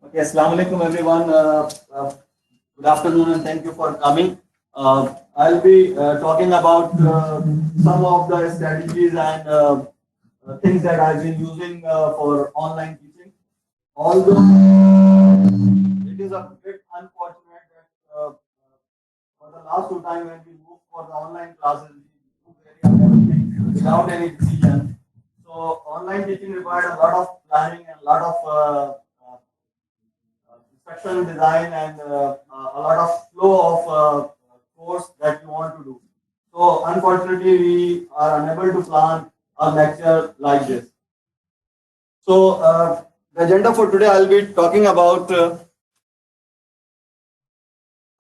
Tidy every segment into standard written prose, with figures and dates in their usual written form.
Okay, Assalamu alaikum everyone. Good afternoon and thank you for coming. I'll be talking about some of the strategies and things that I've been using for online teaching. Although it is a bit unfortunate that for the last two times when we moved for the online classes, we moved very abruptly without any decision. So online teaching required a lot of planning and a lot of instructional design and a lot of flow of course that you want to do. So unfortunately, we are unable to plan a lecture like this. So the agenda for today, I'll be talking about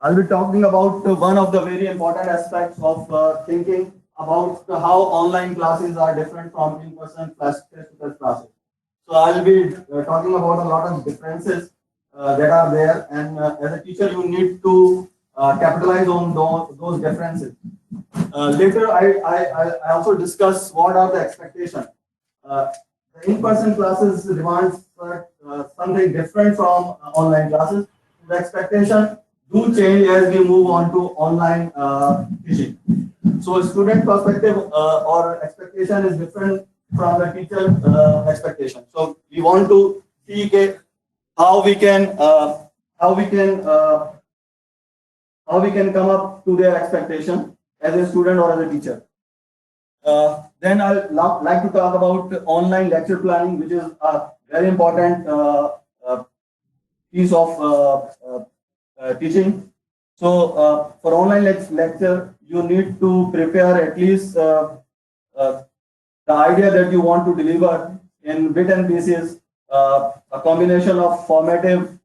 one of the very important aspects of thinking about how online classes are different from in-person face-to-face classes. So I'll be talking about a lot of differences that are there, and as a teacher, you need to capitalize on those differences. Later, I also discuss what are the expectations. Uh, the in-person classes demands something different from online classes. The expectation do change as we move on to online teaching. So, student perspective or expectation is different from the teacher expectation. So, we want to see how we can uh, how we can uh, how we can come up to their expectation as a student or as a teacher. Then like to talk about online lecture planning, which is a very important piece of teaching. So for online lecture, you need to prepare at least uh, the idea that you want to deliver in bit and pieces, a combination of formative,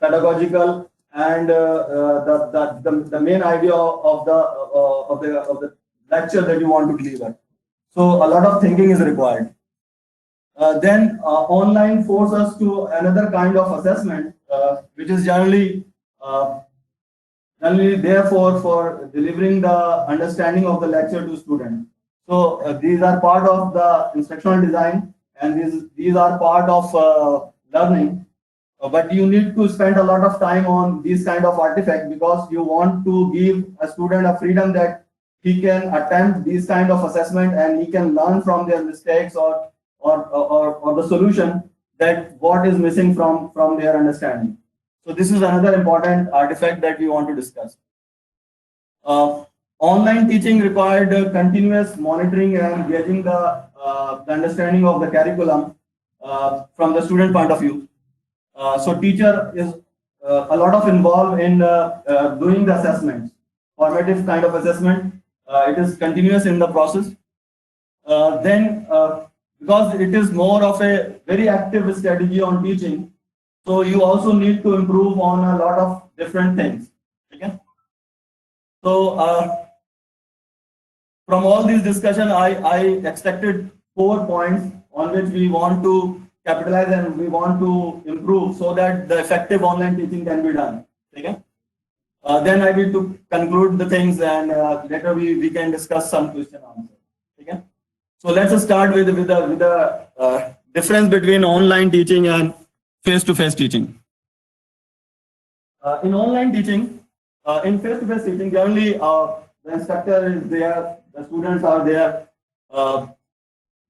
pedagogical, and the main idea of the lecture that you want to deliver. So a lot of thinking is required. Then online force us to another kind of assessment, which is uh, generally there for delivering the understanding of the lecture to students. So these are part of the instructional design, and these are part of learning. But you need to spend a lot of time on these kind of artifacts because you want to give a student a freedom that he can attempt these kind of assessment and he can learn from their mistakes or the solution that what is missing from their understanding. So this is another important artifact that we want to discuss. Uh, Online teaching required continuous monitoring and gauging the understanding of the curriculum from the student point of view. So teacher is a lot of involved in doing the assessments, formative kind of assessment. It is continuous in the process. Then because it is more of a very active strategy on teaching, so you also need to improve on a lot of different things. Okay. So from all this discussion, I extracted 4 points on which we want to capitalize and we want to improve so that the effective online teaching can be done. Okay. Then I will to conclude the things and later we can discuss some question answer. Okay. So let's start with the difference between online teaching and face-to-face teaching. In online teaching, in face-to-face teaching, generally the instructor is there, the students are there. Uh,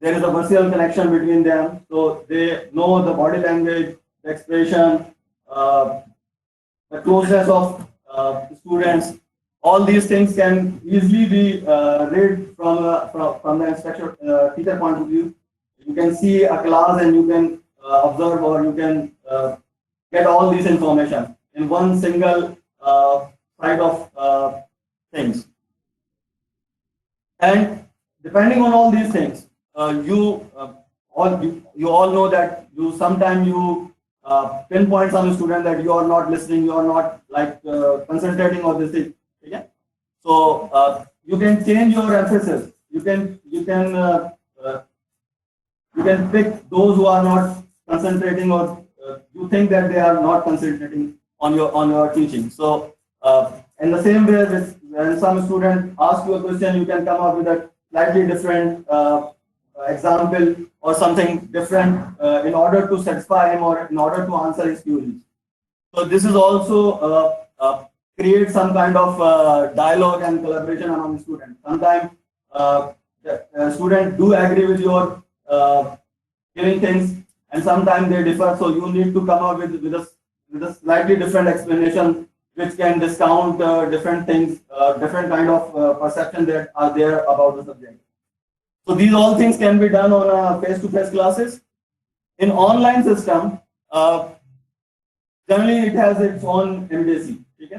there is a virtual connection between them, so they know the body language, the expression, the closeness of students. All these things can easily be read from the instructor teacher point of view. You can see a class and you can observe or you can get all this information in one single side of things. And depending on all these things, you all know that you sometimes you pinpoint some student that you are not listening, you are not like concentrating on this thing. Okay? So you can change your emphasis. You can pick those who are not concentrating or you think that they are not concentrating on your teaching. So in the same way, when some student asks you a question, you can come up with a slightly different example or something different in order to satisfy him or in order to answer his queries. So this is also create some kind of dialogue and collaboration among students. Sometimes the students do agree with your giving things, and sometimes they differ. So you need to come up with a slightly different explanation, which can discount different things, different kind of perception that are there about the subject. So these all things can be done on face-to-face classes. In online system, generally it has its own immediacy. ठीक है?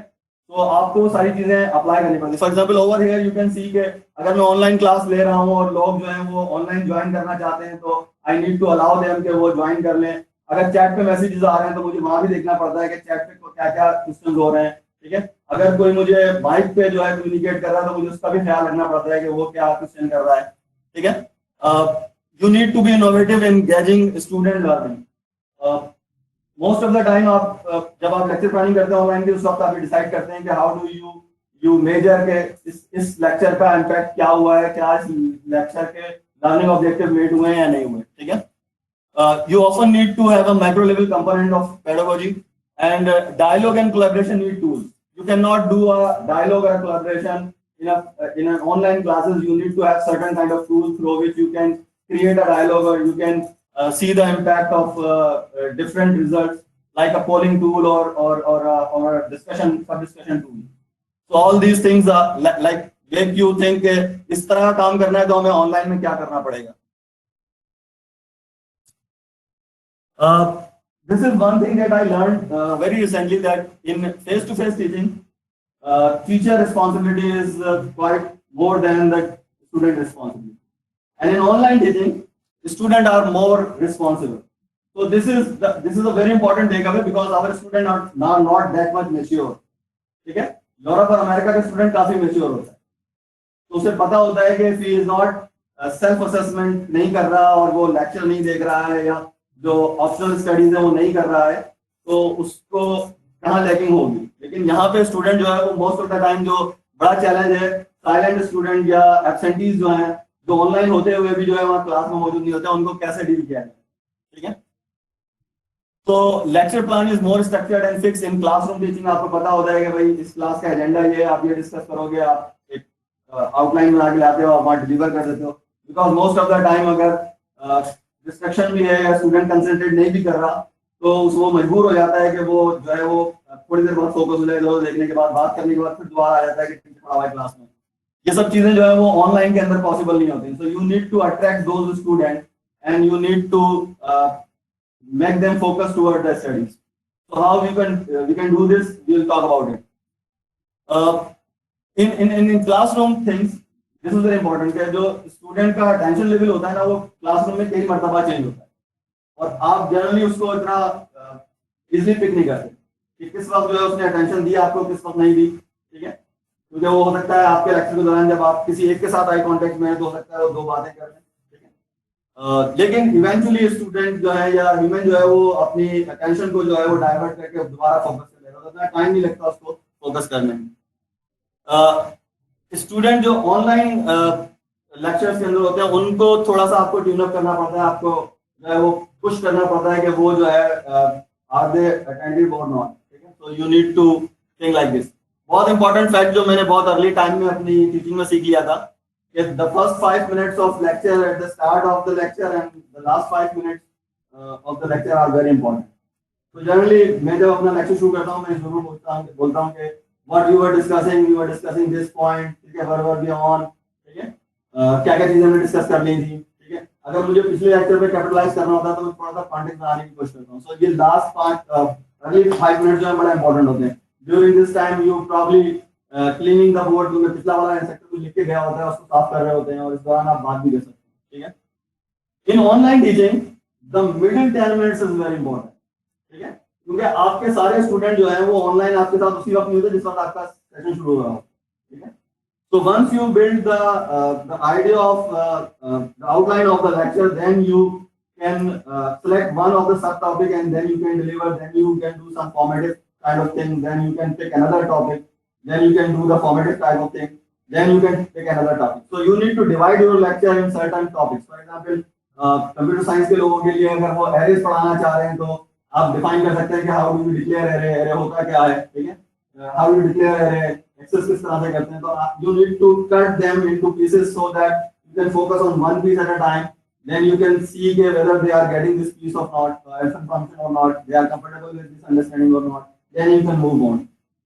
तो आपको सारी चीजें apply करनी पड़ती है. For example over here you can see के अगर मैं ऑनलाइन क्लास ले रहा हूँ और लोग जो हैं वो ऑनलाइन ज्वाइन करना चाहते हैं तो I need to allow them कि वो ज्वाइन कर लें. अगर चैट पे मैसेजेस आ रहे हैं तो मुझे वहां भी देखना पड़ता है कि चैट पे क्या क्या क्वेश्चन हो रहे हैं. ठीक है, अगर कोई मुझे माइक पे जो है कम्युनिकेट कर रहा है तो मुझे उसका भी ख्याल रखना पड़ता है कि वो क्या क्वेश्चन कर रहा है. ठीक है, you need to be innovative engaging student learning. Most of the time आप जब आप लेक्चर प्लानिंग करते हैं ऑनलाइन की उस वक्त आप डिसाइड करते हैं कि हाउ डू यू मेजर के इस लेक्चर का इम्पैक्ट क्या हुआ है, क्या इस लेक्चर के लर्निंग ऑब्जेक्टिव मीट हुए हैं या नहीं हुए. ठीक है, you often need to have a macro level component of pedagogy, and dialogue and collaboration need tools. You cannot do a dialogue or a collaboration in an online classes. You need to have certain kind of tools through which you can create a dialogue, or you can see the impact of different results, like a polling tool or a discussion tool. So all these things are like make you think इस तरह काम करना है तो हमें online में क्या करना पड़ेगा. This is one thing that I learned very recently, that in face-to-face teaching, teacher responsibility is quite more than the student responsibility, and in online teaching, students are more responsible. So this is a very important takeaway because our students are not that much mature. ठीक है, Europe और America के student काफी mature होता है, तो उसे पता होता है कि if he is not self assessment नहीं कर रहा और वो लेक्चर नहीं देख रहा है या जो ऑप्शनल स्टडीज है वो नहीं कर रहा है तो उसको कहाँ लैकिंग होगी. लेकिन यहाँ पे स्टूडेंट जो है वो मोस्ट ऑफ द टाइम जो बड़ा चैलेंज है, साइलेंट स्टूडेंट या एब्सेंटीज जो हैं जो ऑनलाइन होते हुए भी जो है वहाँ क्लास में मौजूद नहीं होते, उनको कैसे डील किया जाए. ठीक है, तो lecture plan is more structured and fix. In classroom teaching आपको पता होता है कि भाई इस क्लास का एजेंडा ये, आप ये डिस्कस करोगे, आप एक आउटलाइन बना के लाते हो, आप वहाँ डिलीवर कर देते हो. Because most of the time अगर डिस्ट्रक्शन भी है या स्टूडेंट कंसंट्रेट नहीं भी कर रहा तो वो मजबूर हो जाता है कि वो जो है वो थोड़ी देर बाद फोकस हो जाए, देखने के बाद बात करने के बाद फिर दोबारा आ जाता है कि टीचर पढ़ा हुआ है क्लास में. ये सब चीजें जो है वो ऑनलाइन के अंदर पॉसिबल नहीं होती. So you need to attract those student and you need to make them focus toward the studies. So how we can do this, we will talk about it. In classroom things, this is very important कि जो student का attention level होता है ना वो classroom में कई मर्तबा चेंज होता है और आप जनरली उसको इतना इजीली पिक नहीं करते कि किस वक्त जो है उसने अटेंशन दी आपको, किस वक्त नहीं दी. ठीक है, क्योंकि वो हो सकता है आपके लेक्चर के दौरान जब आप किसी एक के साथ आई कांटेक्ट में है तो हो सकता है वो दो बातें कर लें. ठीक है, लेकिन इवेंचुअली स्टूडेंट जो है या ह्यूमन जो है वो अपनी अटेंशन को जो है वो डाइवर्ट करके दोबारा फोकस कर लेगा, तो इतना टाइम नहीं लगता उसको फोकस करने में. स्टूडेंट जो ऑनलाइन लेक्चर्स के अंदर होते हैं उनको थोड़ा सा आपको ट्यून अप करना पड़ता है, आपको जो है वो पुश करना पड़ता है कि वो जो है आर दे अटेंटिव और नॉट. ठीक है, so you need to think like this. बहुत इंपॉर्टेंट फैक्ट जो मैंने बहुत अर्ली टाइम में अपनी टीचिंग में सीख लिया था कि the first 5 minutes of lecture at the start of the lecture and the last 5 minutes of the lecture are very important. तो जनरली मैं जब अपना लेक्चर शुरू करता हूँ मैं जरूर बोलता हूँ कि what you were discussing this point. ठीक है, where were we on. ठीक है, क्या क्या चीजें हमने डिस्कस कर ली थी. ठीक है, अगर मुझे पिछले लेक्चर पे कैपिटलाइज करना होता है तो मैं थोड़ा सा कॉन्टेक्स्ट बनाने की कोशिश करता हूँ. सो ये लास्ट 5 मिनट जो है बड़ा इंपॉर्टेंट होते हैं. During this time you probably cleaning the board, क्योंकि पिछला वाला इंस्ट्रक्टर कुछ लिख के गया होता है उसको साफ कर रहे होते हैं और इस दौरान आप बात भी कर सकते हैं. ठीक है, in online teaching the middle 10 minutes is very important. ठीक है, क्योंकि आपके सारे स्टूडेंट जो हैं वो ऑनलाइन आपके साथ उसी वक्त नहीं होते जिस वक्त आपका सेशन शुरू हो रहा हो. ठीक है, so once you build the idea of the outline of the lecture, then you can select one of the subtopic and then you can deliver, then you can do some formative kind of thing, then you can pick another topic, then you can do the formative type of thing. then you can take another topic. So you need to divide your lecture in certain topics. For example, computer science के लोगों के लिए अगर वो arrays पढ़ाना चाह रहे हैं तो आप डिफाइन कर सकते हैं कि how do you declare array, array होता क्या है, ठीक है, how you declare array, access किस तरह से करते हैं. तो you need to cut them into pieces so that you can focus on one piece at a time. Then you can see whether they are getting this piece of not function or not, they are comfortable with this understanding or not. Then you can move on.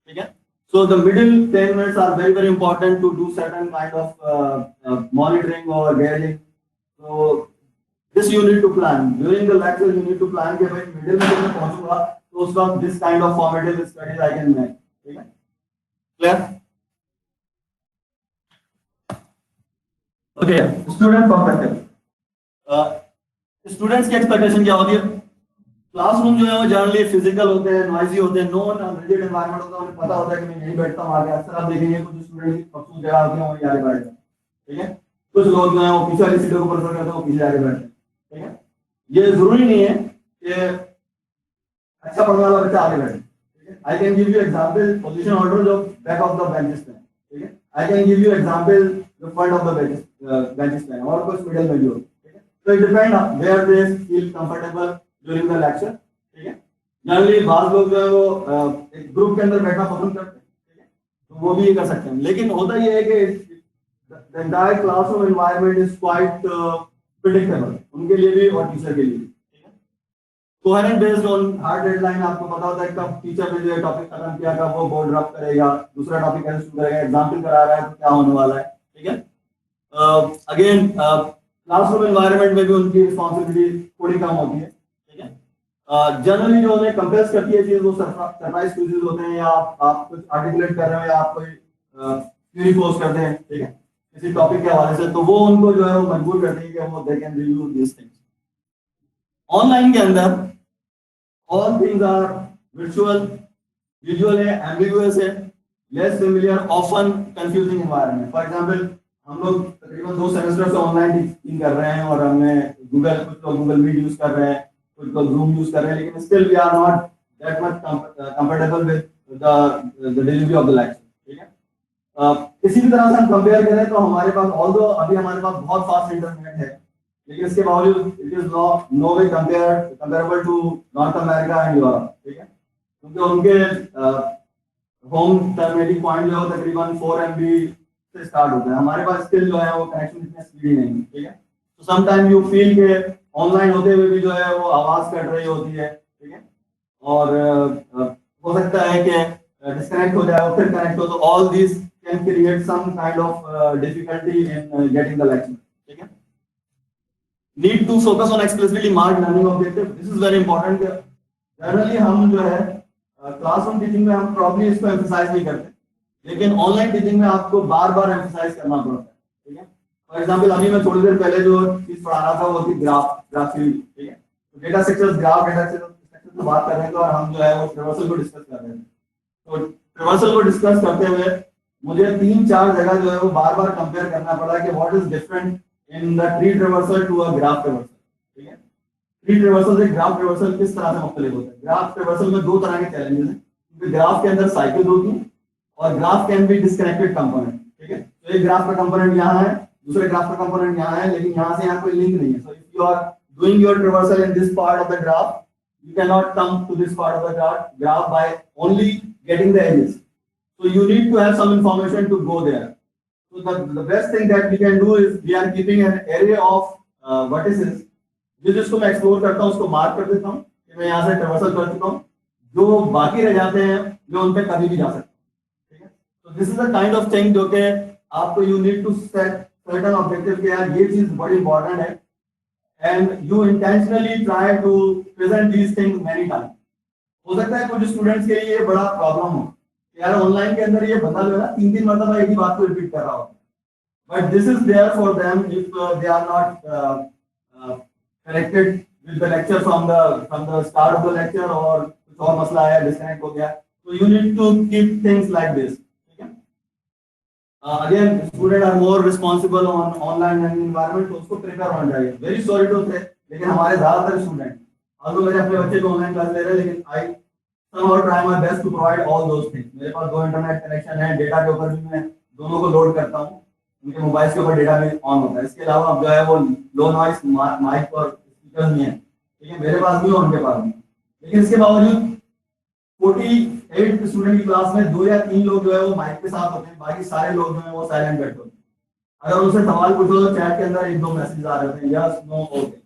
Okay. So the middle 10 minutes are very very important to do certain kind of monitoring or gauging. So this you need to plan during the lecture. You need to plan कि भाई middle में जब मैं पहुँचूँगा तो उस वक्त this kind of formative studies I can make. ठीक है? Clear? Okay. Student perspective. Students की एक्सपेक्टेशन क्या होती है? क्लासरूम जो है वो जनरली फिजिकल होते हैं, नॉइजी होते हैं, नॉन रिजिड एनवायरनमेंट होता है. उन्हें पता होता है कि मैं यहीं बैठता हूँ आगे. अक्सर आप देखेंगे कुछ स्टूडेंट की मखसूस जगह होती है वहीं आगे बैठते हैं. ठीक है. कुछ लोग जो है वो पीछे वाली सीटों को प्रेफर करते हैं, वो पीछे आगे बैठते हैं. ठीक है. ये जरूरी नहीं है कि अच्छा पढ़ने वाला बच्चा आगे बैठे. ठीक है. I can give you example position order जो बैक ऑफ द बेंचेस पे. ठीक है. I can give you example the front of the benches पे और कुछ मिडिल में जो. So it depends on where they feel comfortable during the lecture. ठीक है. जनरली बात लोग जो है वो एक ग्रुप के अंदर बैठना पसंद करते हैं. ठीक है. तो वो भी ये कर सकते हैं. लेकिन होता ये है कि the entire classroom environment is quite predictable उनके लिए भी और टीचर के लिए भी. ठीक है. Coherent based on hard deadline. आपको पता होता है कब टीचर ने जो टॉपिक खत्म किया, कब वो बोर्ड ड्रॉप करेगा, दूसरा टॉपिक कैसे शुरू करेगा, एग्जाम्पल करा रहा है तो क्या होने वाला है. ठीक है. अगेन क्लासरूम एनवायरनमेंट में भी उनकी रिस्पॉन्सिबिलिटी थोड़ी कम होती है. ठीक है. जनरली जो उन्हें कंप्रेस करती है चीज वो सरप्राइज क्विज़ेस होते हैं, या आप कुछ आर्टिकुलेट कर रहे हो या आप कोई थ्योरी पोस्ट करते हैं. ठीक है. किसी टॉपिक के हवाले से, तो वो उनको जो है वो मजबूर करती है कि वो they can review this things. Online के अंदर all things are virtual, visual है, एम्बिगुअस है, less familiar, often confusing environment. For example हम लोग तकरीबन 2 सेमेस्टर से ऑनलाइन टीचिंग कर रहे हैं और हमने कुछ लोग गूगल मीट यूज कर रहे हैं, कुछ लोग जूम यूज कर रहे हैं, लेकिन still we are not that much comfortable with the delivery of the lecture. ठीक है. किसी भी तरह से हम कंपेयर करें तो हमारे पास ऑल्दो अभी हमारे पास बहुत फास्ट इंटरनेट है, लेकिन इसके बावजूद it is no way comparable to North America and Europe. ठीक है. क्योंकि उनके होम टर्मिनेटिंग पॉइंट जो है तकरीबन 4 MB से स्टार्ट होता है. हमारे पास स्टिल जो है वो कनेक्शन इतने स्पीडी नहीं है. ठीक है. तो सम टाइम यू फील के ऑनलाइन होते हुए भी जो है वो आवाज कट रही होती है. ठीक है. और हो सकता है कि डिस्कनेक्ट हो जाए और फिर कनेक्ट हो, तो all this can create some kind of difficulty in getting the lecture. ठीक है. Need to focus on explicitly marked learning objective. This is very important. Generally हम जो है क्लासरूम टीचिंग में हम प्रॉब्ली इसको एम्फसाइज नहीं करते, लेकिन ऑनलाइन टीचिंग में आपको बार बार एम्फसाइज करना पड़ता है. ठीक है. फॉर एग्जांपल अभी मैं थोड़ी देर पहले जो चीज पढ़ा रहा था वो थी ग्राफ थ्योरी. ठीक है. तो data structures, graph data structures की बात कर रहे थे और हम जो है वो ट्रेवर्सल को डिस्कस कर रहे थे. तो ट्रेवर्सल को डिस्कस करते हुए मुझे 3-4 जगह जो है वो बार बार कंपेयर करना पड़ा कि what is different in the tree traversal to a graph traversal. ठीक है. ट्री ट्रेवर्सल से ग्राफ ट्रेवर्सल किस तरह से मुख्तलिफ होता है? ग्राफ ट्रेवर्सल में 2 तरह के चैलेंजेस हैं, क्योंकि ग्राफ के अंदर साइकिल होती है और graph can be disconnected component. ठीक है. तो एक ग्राफ का कंपोनेंट यहाँ है, दूसरे ग्राफ का कंपोनेंट यहाँ है, लेकिन यहाँ से यहाँ कोई लिंक नहीं है. So if you are doing your traversal in this part of the graph, you cannot come to this part of the graph by only getting the edges. So you need to have some information to go there. So the best thing that we can do is we are keeping an array of vertices. जिसको मैं explore करता हूँ उसको mark कर देता हूँ कि मैं यहाँ से ट्रेवर्सल कर चुका हूँ. जो बाकी रह जाते हैं मैं उन पे कभी भी जा सकता हूँ. ठीक है. तो this is the kind of thing जो कि आपको you need to set certain objective के यार ये चीज बड़ी इंपॉर्टेंट है, and you intentionally try to present these things many times. हो सकता है कुछ स्टूडेंट्स के लिए ये बड़ा प्रॉब्लम हो यार, ऑनलाइन के अंदर ये बता जो है ना 3-3 मरतबा एक ही बात को रिपीट कर रहा होता है, but this is there for them if they are not connected with the lecture from the start of the lecture और कुछ और मसला आया, डिस्कनेक्ट हो गया. तो you need to keep things like this. Again student are more responsible on online learning environment, तो उसको प्रिपेयर होना चाहिए. वेरी सॉरी टू से, लेकिन हमारे ज्यादातर स्टूडेंट और मेरे अपने बच्चे को ऑनलाइन क्लास ले रहे हैं, लेकिन आई somehow try my best to provide all those things. मेरे पास 2 इंटरनेट कनेक्शन है, डेटा के ऊपर भी मैं दोनों को लोड करता हूँ, उनके मोबाइल के ऊपर डेटा भी ऑन होता है। इसके अलावा अब जो है वो लो नॉइस माइक और स्पीकर नहीं है, ठीक है, मेरे पास भी और उनके पास भी। लेकिन इसके बावजूद 48 स्टूडेंट की क्लास में 2 या 3 लोग जो है वो माइक के साथ होते हैं, बाकी सारे लोग जो है वो साइलेंट बैठे होते हैं। अगर उनसे सवाल पूछो तो चैट के अंदर 1-2 मैसेज आ जाते हैं, yes no okay,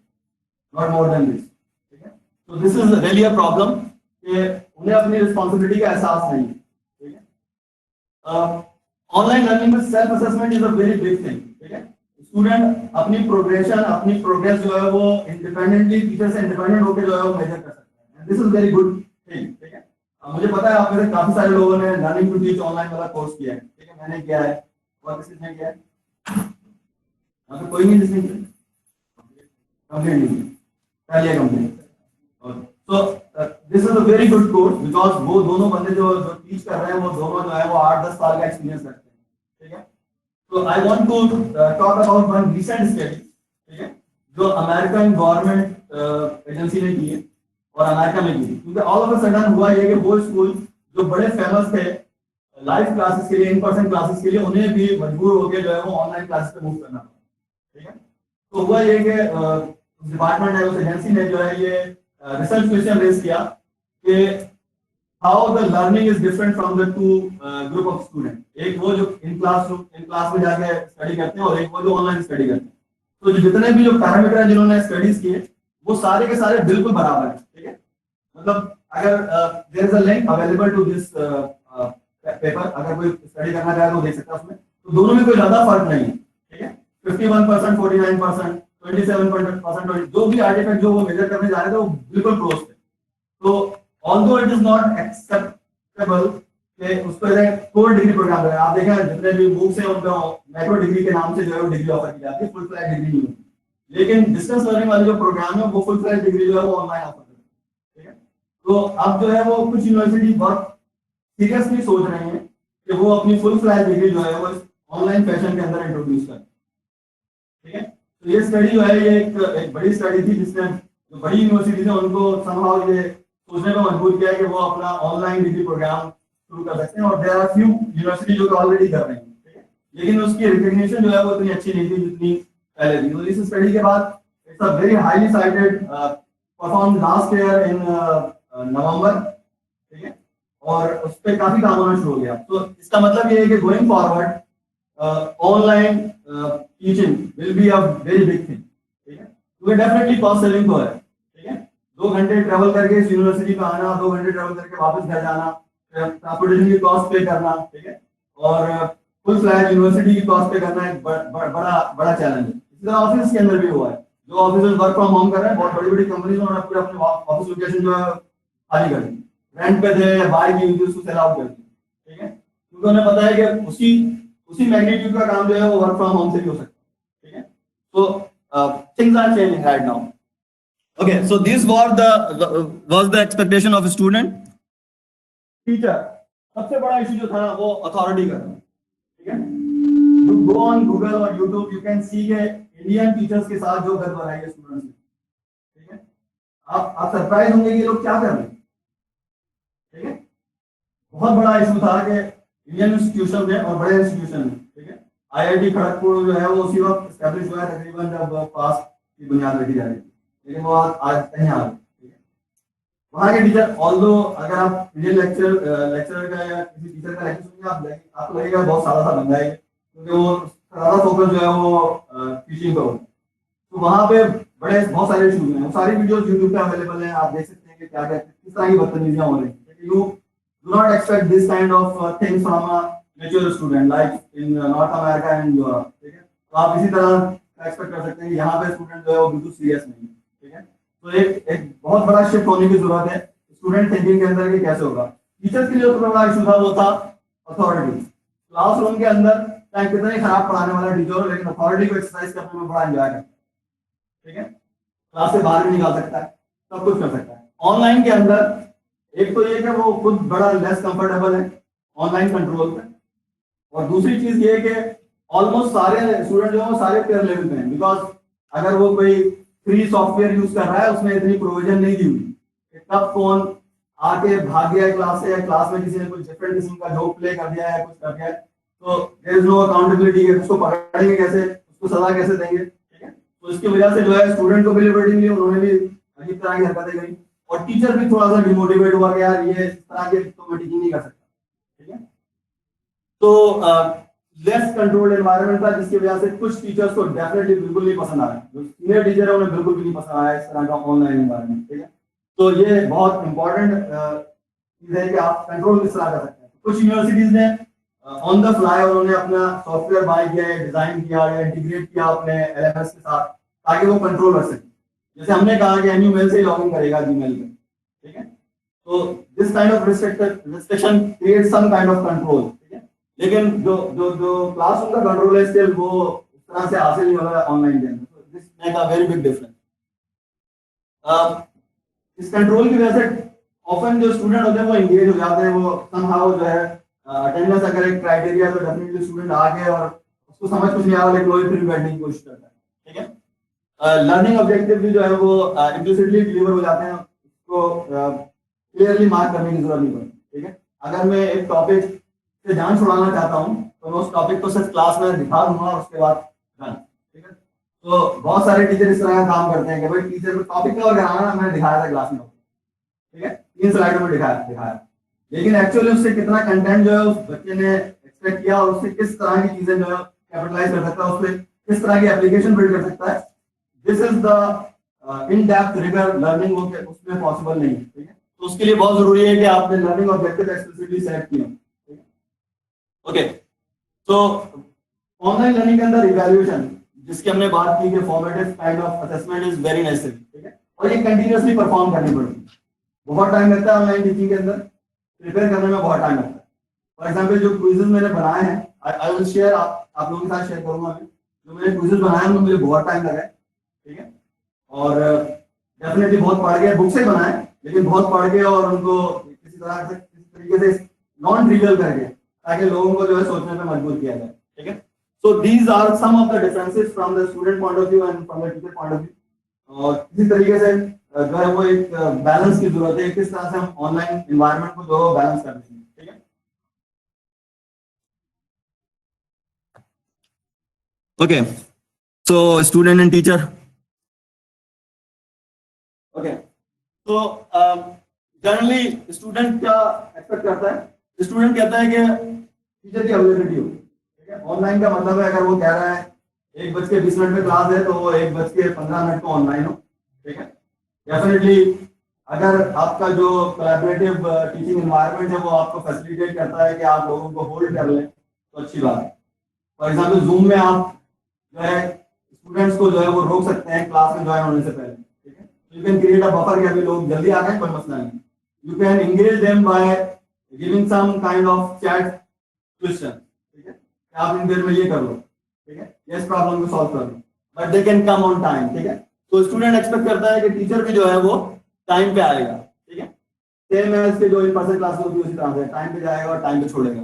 not more than this, ठीक है। तो this is really a problem कि उन्हें अपनी रिस्पॉन्सिबिलिटी का एहसास नहीं है, ठीक है। ऑनलाइन लर्निंग में self assessment is a very big thing, ठीक है। स्टूडेंट अपनी प्रोग्रेशन, अपनी प्रोग्रेस जो है वो इंडिपेंडेंटली टीचर से इंडिपेंडेंट होकर जो है वो मेजर कर सकते हैं। This is very good thing, ठीक है। मुझे पता है आप में से काफी सारे लोगों ने लर्निंग टू टीच ऑनलाइन वाला कोर्स किया है, ठीक है, मैंने किया है, और किसी ने किया है? यहाँ पे कोई नहीं जिसने कंप्लीट नहीं कर लिया कंप्लीट। तो this is a very good course because वो दोनों बंदे जो जो टीच कर रहे हैं वो दोनों जो है वो 8-10 साल का एक्सपीरियंस रखते हैं, ठीक है। तो I want to talk about one recent study, ठीक है, जो अमेरिकन गवर्नमेंट एजेंसी ने की है और अमेरिका में की, क्योंकि ऑल ऑफ अ सडन हुआ ये कि वो स्कूल जो बड़े फेमस थे लाइव क्लासेस के लिए, इन पर्सन क्लासेस के लिए, उन्हें भी मजबूर होकर जो है वो ऑनलाइन क्लासेस पे मूव करना पड़ा, ठीक है। तो हुआ ये कि डिपार्टमेंट है, उस एजेंसी ने जो है ये रिसर्च क्वेश्चन रेज किया कि how the learning is different from the two group of student. एक वो जो इन क्लास में जाके स्टडी करते हैं और एक वो जो ऑनलाइन स्टडी करते हैं। तो जितने भी जो पैरामीटर हैं जिन्होंने स्टडीज किए वो सारे के सारे बिल्कुल बराबर है, ठीक है। मतलब अगर there is a link available to this paper, अगर कोई स्टडी करना चाहे तो देख सकता है उसमें, तो दोनों में कोई ज्यादा फर्क नहीं है, ठीक है। 51%, 49%, 27%, जो भी आर्टिफैक्ट जो वो मेजर करने जा रहे थे वो बिल्कुल क्लोज थे। तो although it is not acceptable कि उस पर कोर डिग्री प्रोग्राम है, आप देखें जितने भी बुक्स हैं उनको मैक्रो डिग्री के नाम से जो है वो डिग्री ऑफर की जाती है, फुल फ्लैश डिग्री नहीं होती। लेकिन डिस्टेंस लर्निंग वाले जो प्रोग्राम है वो फुल फ्लैश डिग्री जो है वो ऑनलाइन ऑफर करते हैं, ठीक है। तो अब जो है वो कुछ यूनिवर्सिटी बहुत सीरियसली सोच रहे हैं कि वो अपनी फुल फ्लैश डिग्री जो है वो ऑनलाइन फैशन के अंदर इंट्रोड्यूस करें, ठीक है। तो ये स्टडी जो है ये एक बड़ी स्टडी थी जिसने जो बड़ी यूनिवर्सिटीज है उनको समहाउ ये सोचने पर मजबूर किया है कि वो अपना ऑनलाइन डिग्री प्रोग्राम शुरू कर सकते हैं, और देयर आर फ्यू यूनिवर्सिटी जो ऑलरेडी कर रहे हैं, ठीक है। लेकिन उसकी रिकग्निशन जो है वो इतनी अच्छी नहीं थी जितनी पहले थी। तो इस स्टडी के बाद it's a very highly cited, perform last year in November, ठीक है, और उस पर काफी काम होना शुरू हो गया। तो इसका मतलब ये है कि going forward online teaching will be a very big thing, ठीक है। तो डेफिनेटली कॉस्ट सेविंग तो है, ठीक है। 2 घंटे ट्रेवल करके इस यूनिवर्सिटी में आना, 2 घंटे ट्रेवल करके वापस घर जाना, ट्रांसपोर्टेशन की कॉस्ट पे करना, ठीक है, और फुल फ्लैट यूनिवर्सिटी की कॉस्ट पे करना एक बड़ा चैलेंज है। इसी तरह ऑफिस के अंदर भी हुआ है, जो ऑफिस वर्क फ्रॉम होम कर रहे हैं, बहुत बड़ी बड़ी कंपनीज उन्होंने अपने ऑफिस लोकेशन जो है खाली कर दी, रेंट पे दे या बाय की उसको सेल आउट कर दी, ठीक है, क्योंकि उन्हें पता है कि उसी मैग्नीट्यूड का काम जो है वो वर्क फ्रॉम होम से भी हो सकता है, ठीक है। So things are changing right now. Okay, so this was the expectation of a student. Teacher, सबसे बड़ा इशू जो था वो अथॉरिटी का था, ठीक है। You go on Google और YouTube, you can see के इंडियन टीचर्स के साथ जो गड़बड़ है स्टूडेंट्स में, ठीक है। आप सरप्राइज होंगे कि ये लोग क्या कर रहे हैं, ठीक है। बहुत बड़ा इशू था कि इंडियन इंस्टीट्यूशन में और बड़े इंस्टीट्यूशन में, ठीक है, आईआईटी खड़गपुर जो है वो उसी वक्त एस्टैब्लिश हुआ है तकरीबन जब पास की बुनियाद रखी जा रही थी, लेकिन वो आज कहीं आ गई, ठीक है। वहाँ के टीचर ऑल्दो अगर आप इंडियन लेक्चरर का या किसी टीचर का लेक्चर सुनिए आपको लगेगा बहुत सादा सा बंदा है, क्योंकि वो सारा फोकस जो है वो टीचिंग पर होता है। तो वहाँ पे बहुत सारे इशूज हैं, सारी वीडियोस यूट्यूब पे अवेलेबल हैं, आप देख सकते हैं कि क्या क्या किस तरह की बदतमीजियां हो रही हैं। You do not expect this kind of things from a mature student like in North America and Europe, ठीक है। तो आप इसी तरह एक्सपेक्ट कर सकते हैं कि यहाँ पे स्टूडेंट जो है वो बिल्कुल सीरियस नहीं है, ठीक है। तो एक बहुत बड़ा शिफ्ट होने की जरूरत है स्टूडेंट थिंकिंग के अंदर कि कैसे होगा। टीचर्स के लिए जो बड़ा इशू था वो था अथॉरिटी। क्लासरूम के अंदर चाहे कितना ही खराब पढ़ाने वाला टीचर हो, लेकिन अथॉरिटी को एक्सरसाइज करने में बड़ा एंजॉय करता है, ठीक है। क्लास से बाहर भी निकाल सकता है, सब कुछ कर सकता है। ऑनलाइन के अंदर एक तो ये कि वो खुद बड़ा लेस कंफर्टेबल है ऑनलाइन कंट्रोल पे, और दूसरी चीज ये कि ऑलमोस्ट सारे स्टूडेंट जो है वो सारे पेयर लेवल पे हैं, बिकॉज अगर वो कोई फ्री सॉफ्टवेयर यूज कर रहा है उसमें इतनी प्रोविजन नहीं दी हुई, तब कौन आके भाग गया क्लास से, या क्लास में किसी ने कुछ डिफरेंट किस्म का जोक प्ले कर दिया है, कुछ कर दिया है, तो देयर इज नो अकाउंटेबिलिटी, उसको पकड़ेंगे कैसे, उसको सजा कैसे देंगे, ठीक है। तो इसकी वजह से जो है स्टूडेंट को भी लिबर्टी मिली, उन्होंने भी अजीब तरह की हरकतें करी, और टीचर भी थोड़ा सा डिमोटिवेट हुआ कि यार ये इस तरह के तो मैं टीचिंग नहीं कर सकता, ठीक है। तो लेस कंट्रोल्ड एनवायरनमेंट था, जिसकी वजह से कुछ टीचर्स को डेफिनेटली बिल्कुल नहीं पसंद आया, जो सीनियर टीचर है उन्हें बिल्कुल भी नहीं पसंद आया इस तरह का ऑनलाइन एनवायरनमेंट, ठीक है। तो ये बहुत इंपॉर्टेंट चीज है कि आप कंट्रोल किस तरह कर सकते हैं। कुछ यूनिवर्सिटीज ने ऑन द फ्लाई उन्होंने अपना सॉफ्टवेयर बाय किया है, डिजाइन किया या इंटीग्रेट किया अपने एलएमएस के साथ, ताकि वो कंट्रोल कर सके। जैसे हमने कहा कि एनयू मेल से ही लॉगिन करेगा जीमेल में, ठीक है। तो this kind of restriction create some kind of control, ठीक है। लेकिन जो जो जो क्लासरूम का कंट्रोल है स्टिल वो उस तरह से हासिल नहीं हो रहा है ऑनलाइन के अंदर। तो this make a very big difference. इस कंट्रोल की वजह से ऑफन जो स्टूडेंट होते हैं वो एंगेज हो जाते हैं, वो समहाउ जो है अटेंडेंस अगर एक क्राइटेरिया तो डेफिनेटली स्टूडेंट आगे और उसको समझ कुछ नहीं आ रहा लेकिन वो फिर बैठने की कोशिश करता है, ठीक है। लर्निंग ऑब्जेक्टिव भी जो है वो इम्प्लिसिटली डिलीवर हो जाते हैं, उसको क्लियरली मार्क करने की जरूरत नहीं पड़ती, ठीक है। अगर मैं एक टॉपिक से जान छुड़ाना चाहता हूँ तो मैं उस टॉपिक को सिर्फ क्लास में दिखा दूंगा और उसके बाद डन, ठीक है। तो बहुत सारे टीचर इस तरह का काम करते हैं कि भाई टीचर को टॉपिक कवर कराना मैंने दिखाया था क्लास में, ठीक है, 3 स्लाइडों में दिखाया, लेकिन एक्चुअली उससे कितना कंटेंट जो है उस बच्चे ने एक्सपेक्ट किया और उससे किस तरह की चीजें जो है कैपिटलाइज कर सकता है, उससे किस तरह की एप्लीकेशन बिल्ड कर सकता है, this is the in depth rigour learning, वो उसमें पॉसिबल नहीं है, ठीक है। तो उसके लिए बहुत जरूरी है कि आपने लर्निंग ऑब्जेक्टिव एक्सप्लिसिटली सेट किया, ठीक है। ओके, तो ऑनलाइन लर्निंग के अंदर इवैल्यूएशन जिसकी हमने बात की कि formative kind of assessment is very necessary, ठीक है, और ये कंटीन्यूअसली परफॉर्म करनी पड़ती है। बहुत टाइम लगता है ऑनलाइन टीचिंग के अंदर, प्रिपेयर करने में बहुत टाइम लगता है। फॉर एग्जांपल जो क्विजेस मैंने बनाए हैं, आई विल शेयर, आप लोगों के साथ शेयर करूंगा मैं, जो मैंने क्विजेस बनाए हैं मुझे बहुत टाइम लगा है, ठीक है। और डेफिनेटली बहुत पढ़ के बुक से बनाए, लेकिन बहुत पढ़ के और उनको किसी तरीके से नॉन ट्रिवियल करके, ताकि लोगों को जो है सोचने पे मजबूर किया जाए, ठीक है। So these are some of the differences from the student point of view and from the teacher point of view. और इसी तरीके से जो है वो एक बैलेंस की जरूरत है, किस तरह से हम ऑनलाइन एनवायरनमेंट को जो बैलेंस कर लेंगे, ठीक है। Okay, so student and teacher, okay, तो जनरली स्टूडेंट क्या एक्सपेक्ट करता है, स्टूडेंट कहता है कि टीचर की अवेलेबिलिटी हो, ठीक है। ऑनलाइन का मतलब है अगर वो कह रहा है 1:20 में क्लास है तो वो 1:15 को ऑनलाइन हो, ठीक है। डेफिनेटली अगर आपका जो कोलैबोरेटिव टीचिंग एनवायरनमेंट है वो आपको फैसिलिटेट करता है कि आप लोगों को होल्ड कर लें तो अच्छी बात है। फॉर एग्जांपल जूम में आप जो है स्टूडेंट्स को जो है वो रोक सकते हैं क्लास में ज्वाइन होने से पहले, ठीक है। You can create a buffer कि अभी लोग जल्दी आ गए, कोई मसला नहीं। You can engage them by giving some kind of chat question, ठीक है, आप इन देर में ये कर लो, ठीक है, ये इस प्रॉब्लम को सॉल्व कर लो, but they can come on time, ठीक है। तो स्टूडेंट एक्सपेक्ट करता है कि टीचर भी जो है वो टाइम पे आएगा, ठीक है। सेम है इसके जो इन पर्सन क्लास होती है उसी तरह से टाइम पे जाएगा और टाइम पे छोड़ेगा।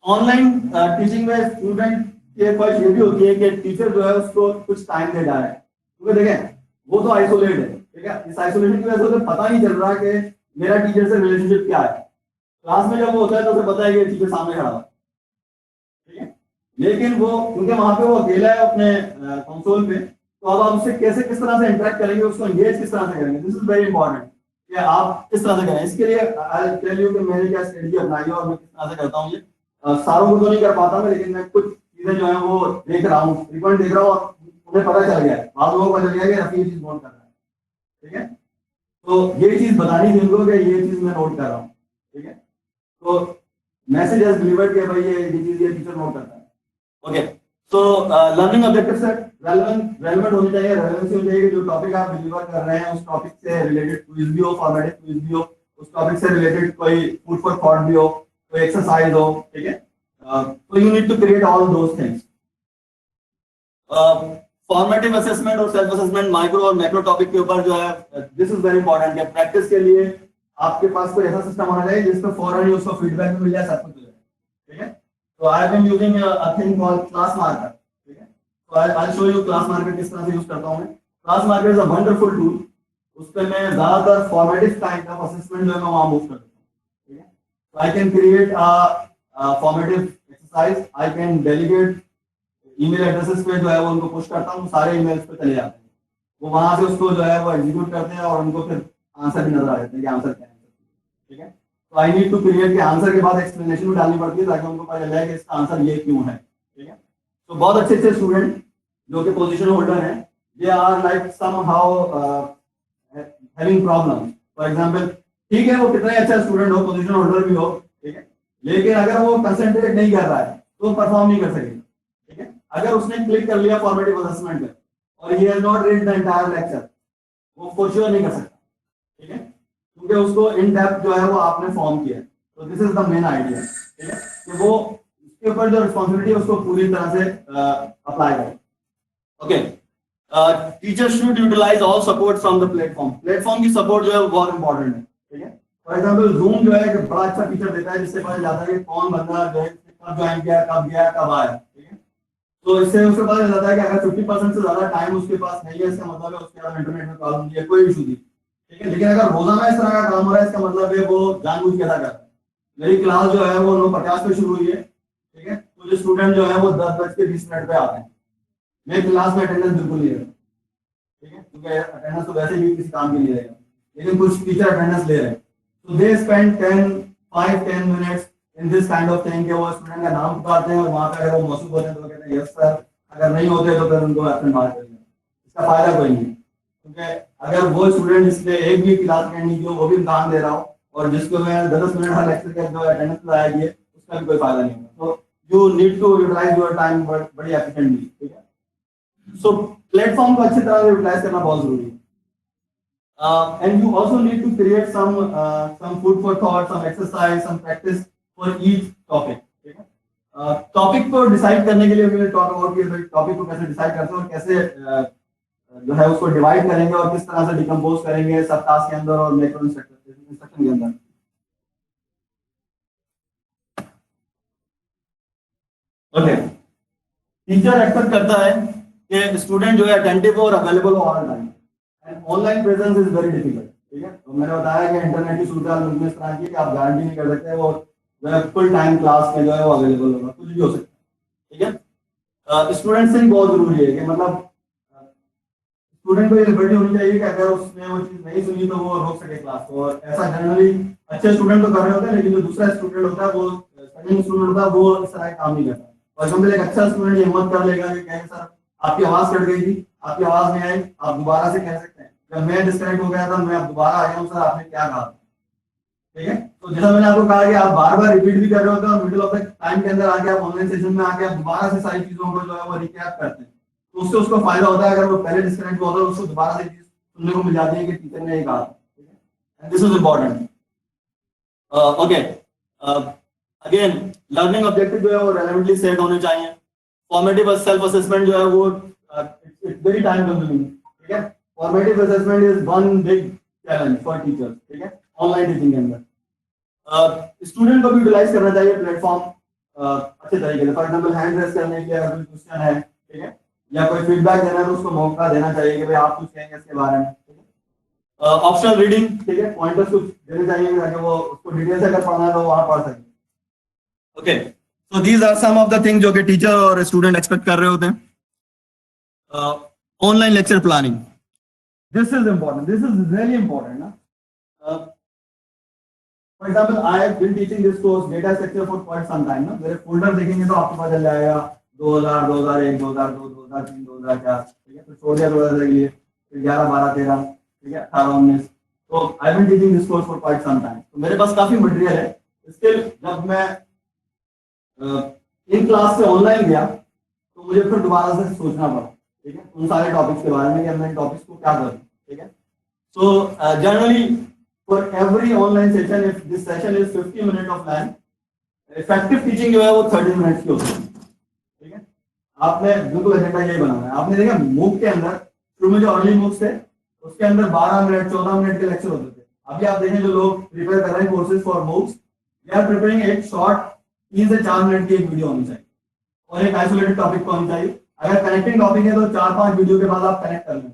ऑनलाइन टीचिंग में स्टूडेंट की एक ख्वाहिश ये भी होती है कि टीचर जो है उसको कुछ टाइम दे जाए, क्योंकि देखें वो तो आइसोलेट है, ठीक है। इस आइसोलेशन की वजह से उसे पता नहीं चल रहा कि मेरा टीचर से रिलेशनशिप क्या है। क्लास में जब वो होता है तो उसे पता है कि टीचर सामने खड़ा है, ठीक है, लेकिन वो क्योंकि वहां पे वो अकेला है अपने कंसोल पे, तो अब आप उससे कैसे किस तरह से इंटरेक्ट करेंगे, उसको एंगेज किस तरह से करेंगे, दिस इज वेरी इंपॉर्टेंट कि आप किस तरह से करें। इसके लिए आई विल टेल यू कि मैंने क्या स्ट्रेटजी अपनाई है और मैं किस तरह से करता हूँ। ये सारों को तो नहीं कर पाता मैं, लेकिन मैं कुछ चीजें जो है वो देख रहा हूँ, फ्रीक्वेंट देख रहा हूँ और उन्हें पता चल गया है, आप लोगों को पता चल गया कि रफी ये चीज नोट कर रहा है, ठीक है। तो ये चीज बतानी थी उनको कि ये चीज मैं नोट कर रहा हूँ, ठीक है। तो मैसेज एज डिलीवर्ड किया भाई ये चीज ये टीचर नोट करता है, ओके। तो लर्निंग ऑब्जेक्टिव सेट रेलेवेंट होनी चाहिए, रेलेवेंसी होनी चाहिए, जो टॉपिक आप डिलीवर कर रहे हैं उस टॉपिक से रिलेटेड क्विज भी हो, फॉर्मेटिव क्विज भी हो, उस टॉपिक से रिलेटेड कोई फूड फॉर थॉट भी हो, कोई एक्सरसाइज हो, ठीक है। तो you need to create all those things. Formative assessment और सेल्फ असेसमेंट माइक्रो और मैक्रो टॉपिक के ऊपर जो है दिस इज वेरी इंपॉर्टेंट है। प्रैक्टिस के लिए आपके पास कोई ऐसा सिस्टम होना चाहिए जिसमें फौरन ही उसको फीडबैक मिल जाए, सब कुछ हो जाए, ठीक है। तो I have been using a thing called class marker, ठीक है। तो I show you class marker किस तरह से यूज करता हूं मैं। Class marker is a wonderful tool, उस पे मैं ज्यादातर फॉर्मेटिव काइंड ऑफ असेसमेंट जो है मैं वहां मूव करता हूं, ठीक है। तो I can create formative exercise, I can delegate email addresses पे जो है वो उनको पुश करता हूँ, सारे ईमेल्स पे चले जाते हैं, वो वहां से उसको जो है वो एग्जीक्यूट करते हैं और उनको फिर आंसर भी नजर आ जाते हैं कि आंसर क्या है। ठीक है, तो आई नीड टू क्रिएट के आंसर के बाद एक्सप्लेनेशन भी डालनी पड़ती है ताकि उनको पता चले कि इसका आंसर ये क्यों है। ठीक है, तो बहुत अच्छे अच्छे स्टूडेंट जो कि पोजीशन होल्डर हैं, they are like somehow having problem. For example, ठीक है वो कितना ही अच्छा स्टूडेंट हो, पोजीशन होल्डर भी हो, ठीक है, लेकिन अगर वो कंसंट्रेट नहीं कर रहा है तो परफॉर्म नहीं कर सकेगा। ठीक है, अगर उसने क्लिक कर लिया फॉर्मेटिव असेसमेंट पे और he has not read the entire lecture, वो फॉर श्योर नहीं कर सकता। ठीक है, क्योंकि उसको इन डेप्थ जो है वो आपने फॉर्म किया है। तो this is the main idea. ठीक है, कि वो उसके ऊपर जो रिस्पॉन्सिबिलिटी है उसको पूरी तरह से अप्लाई करें। Okay, teacher should utilise all support from the platform. Platform की सपोर्ट जो है वो बहुत इंपॉर्टेंट है। ठीक है, फॉर एग्जाम्पल जूम जो है एक बड़ा अच्छा फीचर देता है जिससे पता जाता है कि कौन बंदा जो है कब ज्वाइन किया, कब गया, कब आया। ठीक है, तो इससे उसको पता चल जाता है कि अगर 50% से ज्यादा टाइम उसके पास नहीं है, इसका मतलब है उसके पास इंटरनेट में प्रॉब्लम नहीं है, कोई इशू नहीं। ठीक है, लेकिन अगर रोजाना इस तरह का काम हो रहा है, इसका मतलब है वो जानबूझ के ऐसा करता है। मेरी क्लास जो है वो 9:50 पे शुरू हुई है। ठीक है, कुछ स्टूडेंट जो है वो 10:20 पे आते हैं, मेरी क्लास में अटेंडेंस बिल्कुल नहीं रहता। ठीक है, क्योंकि अटेंडेंस तो वैसे भी किसी काम के लिए रहेगा, लेकिन कुछ टीचर अटेंडेंस ले रहे हैं, तो they spend 5-10 minutes in this kind of thing, कि वो स्टूडेंट का नाम पुकारते हैं और वहां पे अगर वो मौजूद होते हैं तो वो कहते हैं यस सर, अगर नहीं होते तो फिर उनको एब्सेंट मार कर दिया। इसका फायदा कोई नहीं, क्योंकि अगर वो स्टूडेंट जिसने एक भी क्लास अटेंड नहीं की वो भी इम्तहान दे रहा हो और जिसको मैं 10 मिनट हर लेक्चर के जो अटेंडेंस लगाया गया उसका भी कोई फायदा नहीं होगा। तो you need to utilise your time बड़ी एफिशिएंटली। ठीक है, सो प्लेटफॉर्म को अच्छी तरह से यूटिलाइज करना बहुत जरूरी है। And you also need to create some food for thought, some exercise, some practice for each topic. ठीक है, टॉपिक को डिसाइड करने के लिए मैंने टॉक अबाउट कि टॉपिक को कैसे डिसाइड करते हैं और कैसे जो है उसको डिवाइड करेंगे और किस तरह से डिकम्पोज करेंगे सब टास्क के अंदर और मैक्रो इंस्ट्रक्शन के अंदर। ओके, टीचर एक्सपेक्ट करता है कि स्टूडेंट जो है अटेंटिव और अवेलेबल हो all time, and online presence is very difficult. ठीक है, तो मैंने बताया कि इंटरनेट की सुविधा में इस तरह की कि आप गारंटी नहीं कर सकते वो जो है फुल टाइम क्लास में जो है वो अवेलेबल होगा, कुछ भी हो सकता है। ठीक है, स्टूडेंट से ही बहुत जरूरी है कि मतलब स्टूडेंट को ये लिबर्टी होनी चाहिए कि अगर उसने वो चीज नहीं सुनी तो वो रोक सके क्लास को। और ऐसा जनरली अच्छे स्टूडेंट तो कर रहे होते हैं, लेकिन जो दूसरा स्टूडेंट होता है वो सेकंड स्टूडेंट होता है वो इस तरह का काम नहीं करता। फॉर एग्जाम्पल, एक अच्छा स्टूडेंट ये हिम्मत कर लेगा कि कहेंगे सर आपकी आवाज कट गई थी, आपकी आवाज नहीं आई, आप दोबारा से कह सकते हैं जब मैं डिस्कनेक्ट हो गया था मैं अब दोबारा आ गया हूँ सर आपने क्या कहा। ठीक है, तो जैसा मैंने आपको कहा कि आप बार बार रिपीट भी कर रहे होते हैं और मिडिल ऑफ द टाइम के अंदर आके आप ऑनलाइन सेशन में आके आप दोबारा से सारी चीजों को जो है वो रिकैप करते हैं, तो उससे उसको फायदा होता है। अगर वो पहले डिस्कनेक्ट होता है उसको दोबारा से चीज सुनने को मिल जाती है कि टीचर ने ये कहा। ठीक है, and this is important. Okay, again learning objective जो है वो रेलेवेंटली सेट होने चाहिए। फॉर्मेटिव सेल्फ असेसमेंट जो है वो इट्स वेरी टाइम कंज्यूमिंग। ठीक है, formative assessment is one big challenge for teachers. ठीक है, ऑनलाइन टीचिंग के अंदर स्टूडेंट को भी यूटिलाइज करना चाहिए प्लेटफॉर्म अच्छे तरीके से। फॉर एग्जांपल, हैंड रेस करने के लिए अगर कोई क्वेश्चन है, ठीक है, या कोई फीडबैक देना है तो उसको मौका देना चाहिए कि भाई आप कुछ कहेंगे इसके बारे में। ऑप्शनल रीडिंग, ठीक है, पॉइंटर्स कुछ देने चाहिए ताकि वो उसको डिटेल से अगर पढ़ना है तो वहां पढ़ सके। Okay, so these are some of the thing जो कि टीचर और स्टूडेंट एक्सपेक्ट कर रहे होते हैं। Online lecture planning, this is important, this is really important ना। For example, I have been teaching this course data structure for quite some time ना। मेरे फोल्डर देखेंगे तो आपको पता चल जाएगा 2000, 2001, 2002, 2003, 2004। ठीक है, तो छोड़ दिया 2000 के लिए, फिर 11, 12, 13, ठीक है, 18, 19। तो I have been teaching this course for quite some time, तो मेरे पास काफी मटेरियल है। स्टिल जब मैं इन क्लास से ऑनलाइन गया तो मुझे फिर दोबारा से सोचना पड़ा, ठीक है, उन सारे टॉपिक्स के बारे में कि मैं इन टॉपिक्स को क्या करूं। ठीक है, so generally for every online session, if this session is 50 minutes of length, effective teaching जो है वो 30 मिनट्स की होती है। ठीक है, आपने बिल्कुल एजेंडा यही बनाना है। आपने देखा मूक के अंदर शुरू में जो अर्ली मूक्स थे उसके अंदर 12 मिनट 14 मिनट के लेक्चर होते थे। अभी आप देखें जो लोग प्रिपेयर कर रहे हैं courses for MOOCs, they are preparing एक शॉर्ट 3 से 4 मिनट की एक वीडियो होनी चाहिए और एक आइसोलेटेड टॉपिक को होनी चाहिए। अगर कनेक्टिंग टॉपिक है तो 4-5 वीडियो के बाद आप कनेक्ट कर लेंगे।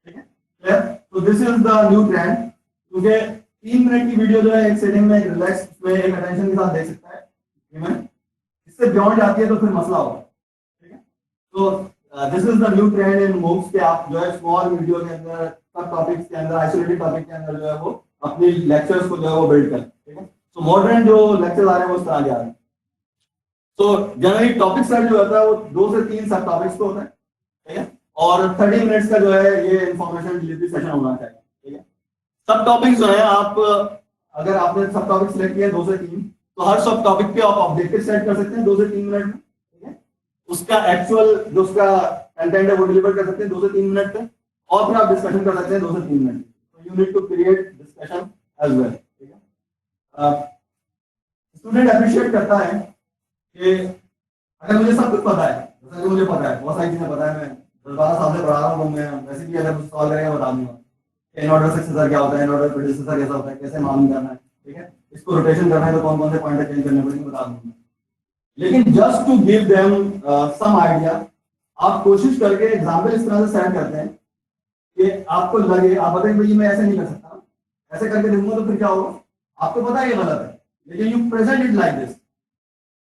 ठीक है, तो this is the new trend, क्योंकि 3 मिनट की वीडियो जो है एक सेटिंग में, एक रिलैक्स में, एक अटेंशन के साथ देख सकता है। इससे बियॉन्ड जाती है तो फिर मसला होगा, ठीक है। तो this is the new trend in moves के आप जो है स्मॉल वीडियो के अंदर सब टॉपिक्स के अंदर आइसोलेटेड टॉपिक के अंदर जो है वो अपनी लेक्चर्स को जो है वो बिल्ड करें, ठीक है। तो मॉडर्न जो लेक्चर आ रहे हैं वो इस तरह के आ रहे हैं। तो जनरली टॉपिक सेट जो होता है वो 2 से 3 सब टॉपिक्स को होता है, ठीक है। और 30 मिनट्स का जो है ये इंफॉर्मेशन डिलीवरी सेशन होना चाहिए, ठीक है। सब टॉपिक्स जो है आप अगर आपने सब टॉपिक सिलेक्ट किया 2 से 3, तो हर सब टॉपिक पे आप ऑब्जेक्टिव सेट कर सकते हैं 2 से 3 मिनट में, ठीक है। उसका एक्चुअल जो उसका कंटेंट है वो डिलीवर कर सकते हैं 2 से 3 मिनट पे, और फिर आप डिस्कशन कर सकते हैं 2 से 3 मिनट। तो you need to create discussion as well, ठीक है। स्टूडेंट अप्रिशिएट करता है कि अगर मुझे सब कुछ पता है, जैसा कि मुझे पता है बहुत सारी चीजें पता है, मैं 10-12 साल से पढ़ा रहा हूँ, मैं वैसे भी अगर कुछ सॉल्व करेंगे बता दूंगा इन ऑर्डर सक्सेसर क्या होता है, इन ऑर्डर प्रेडिसेसर कैसा होता है, कैसे मालूम करना है, ठीक है। इसको रोटेशन करना है तो कौन कौन से पॉइंट चेंज करने पड़ेंगे बता दूंगा। लेकिन just to give them some idea, आप कोशिश करके एग्जाम्पल इस तरह से सेट करते हैं कि आपको लगे, आप बताएं भाई मैं ऐसे नहीं कर सकता, ऐसे करके देखूंगा तो फिर क्या होगा, आपको पता है ये गलत है, लेकिन you present it like this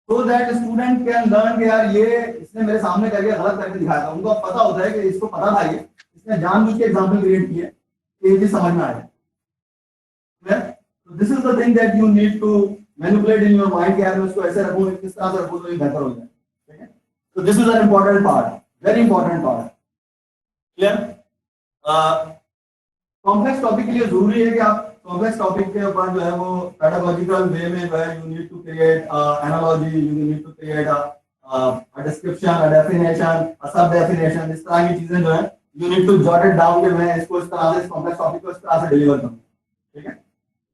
so that student can learn कि यार ये इसने मेरे सामने करके गलत करके दिखाया था। उनको पता होता है कि इसको पता था, ये इसने जानबूझ के एग्जांपल क्रिएट किए कि ये समझ में आए। This is the thing that you need to manipulate in your mind कि यार मैं इसको ऐसे रखूं, किस तरह से रखूं तो ये बेहतर हो जाए, ठीक है। तो this is an important part, very important part, clear. Complex topic के लिए जरूरी है कि आप कॉम्प्लेक्स टॉपिक के ऊपर जो है वो पेडागोजिकल वे में जो है you need to create analogy, you need to create a description, a definition, a sub definition, इस तरह की चीजें जो है you need to jot it down कि मैं इसको इस तरह से, इस कॉम्प्लेक्स टॉपिक को इस तरह से डिलीवर करूं, ठीक है।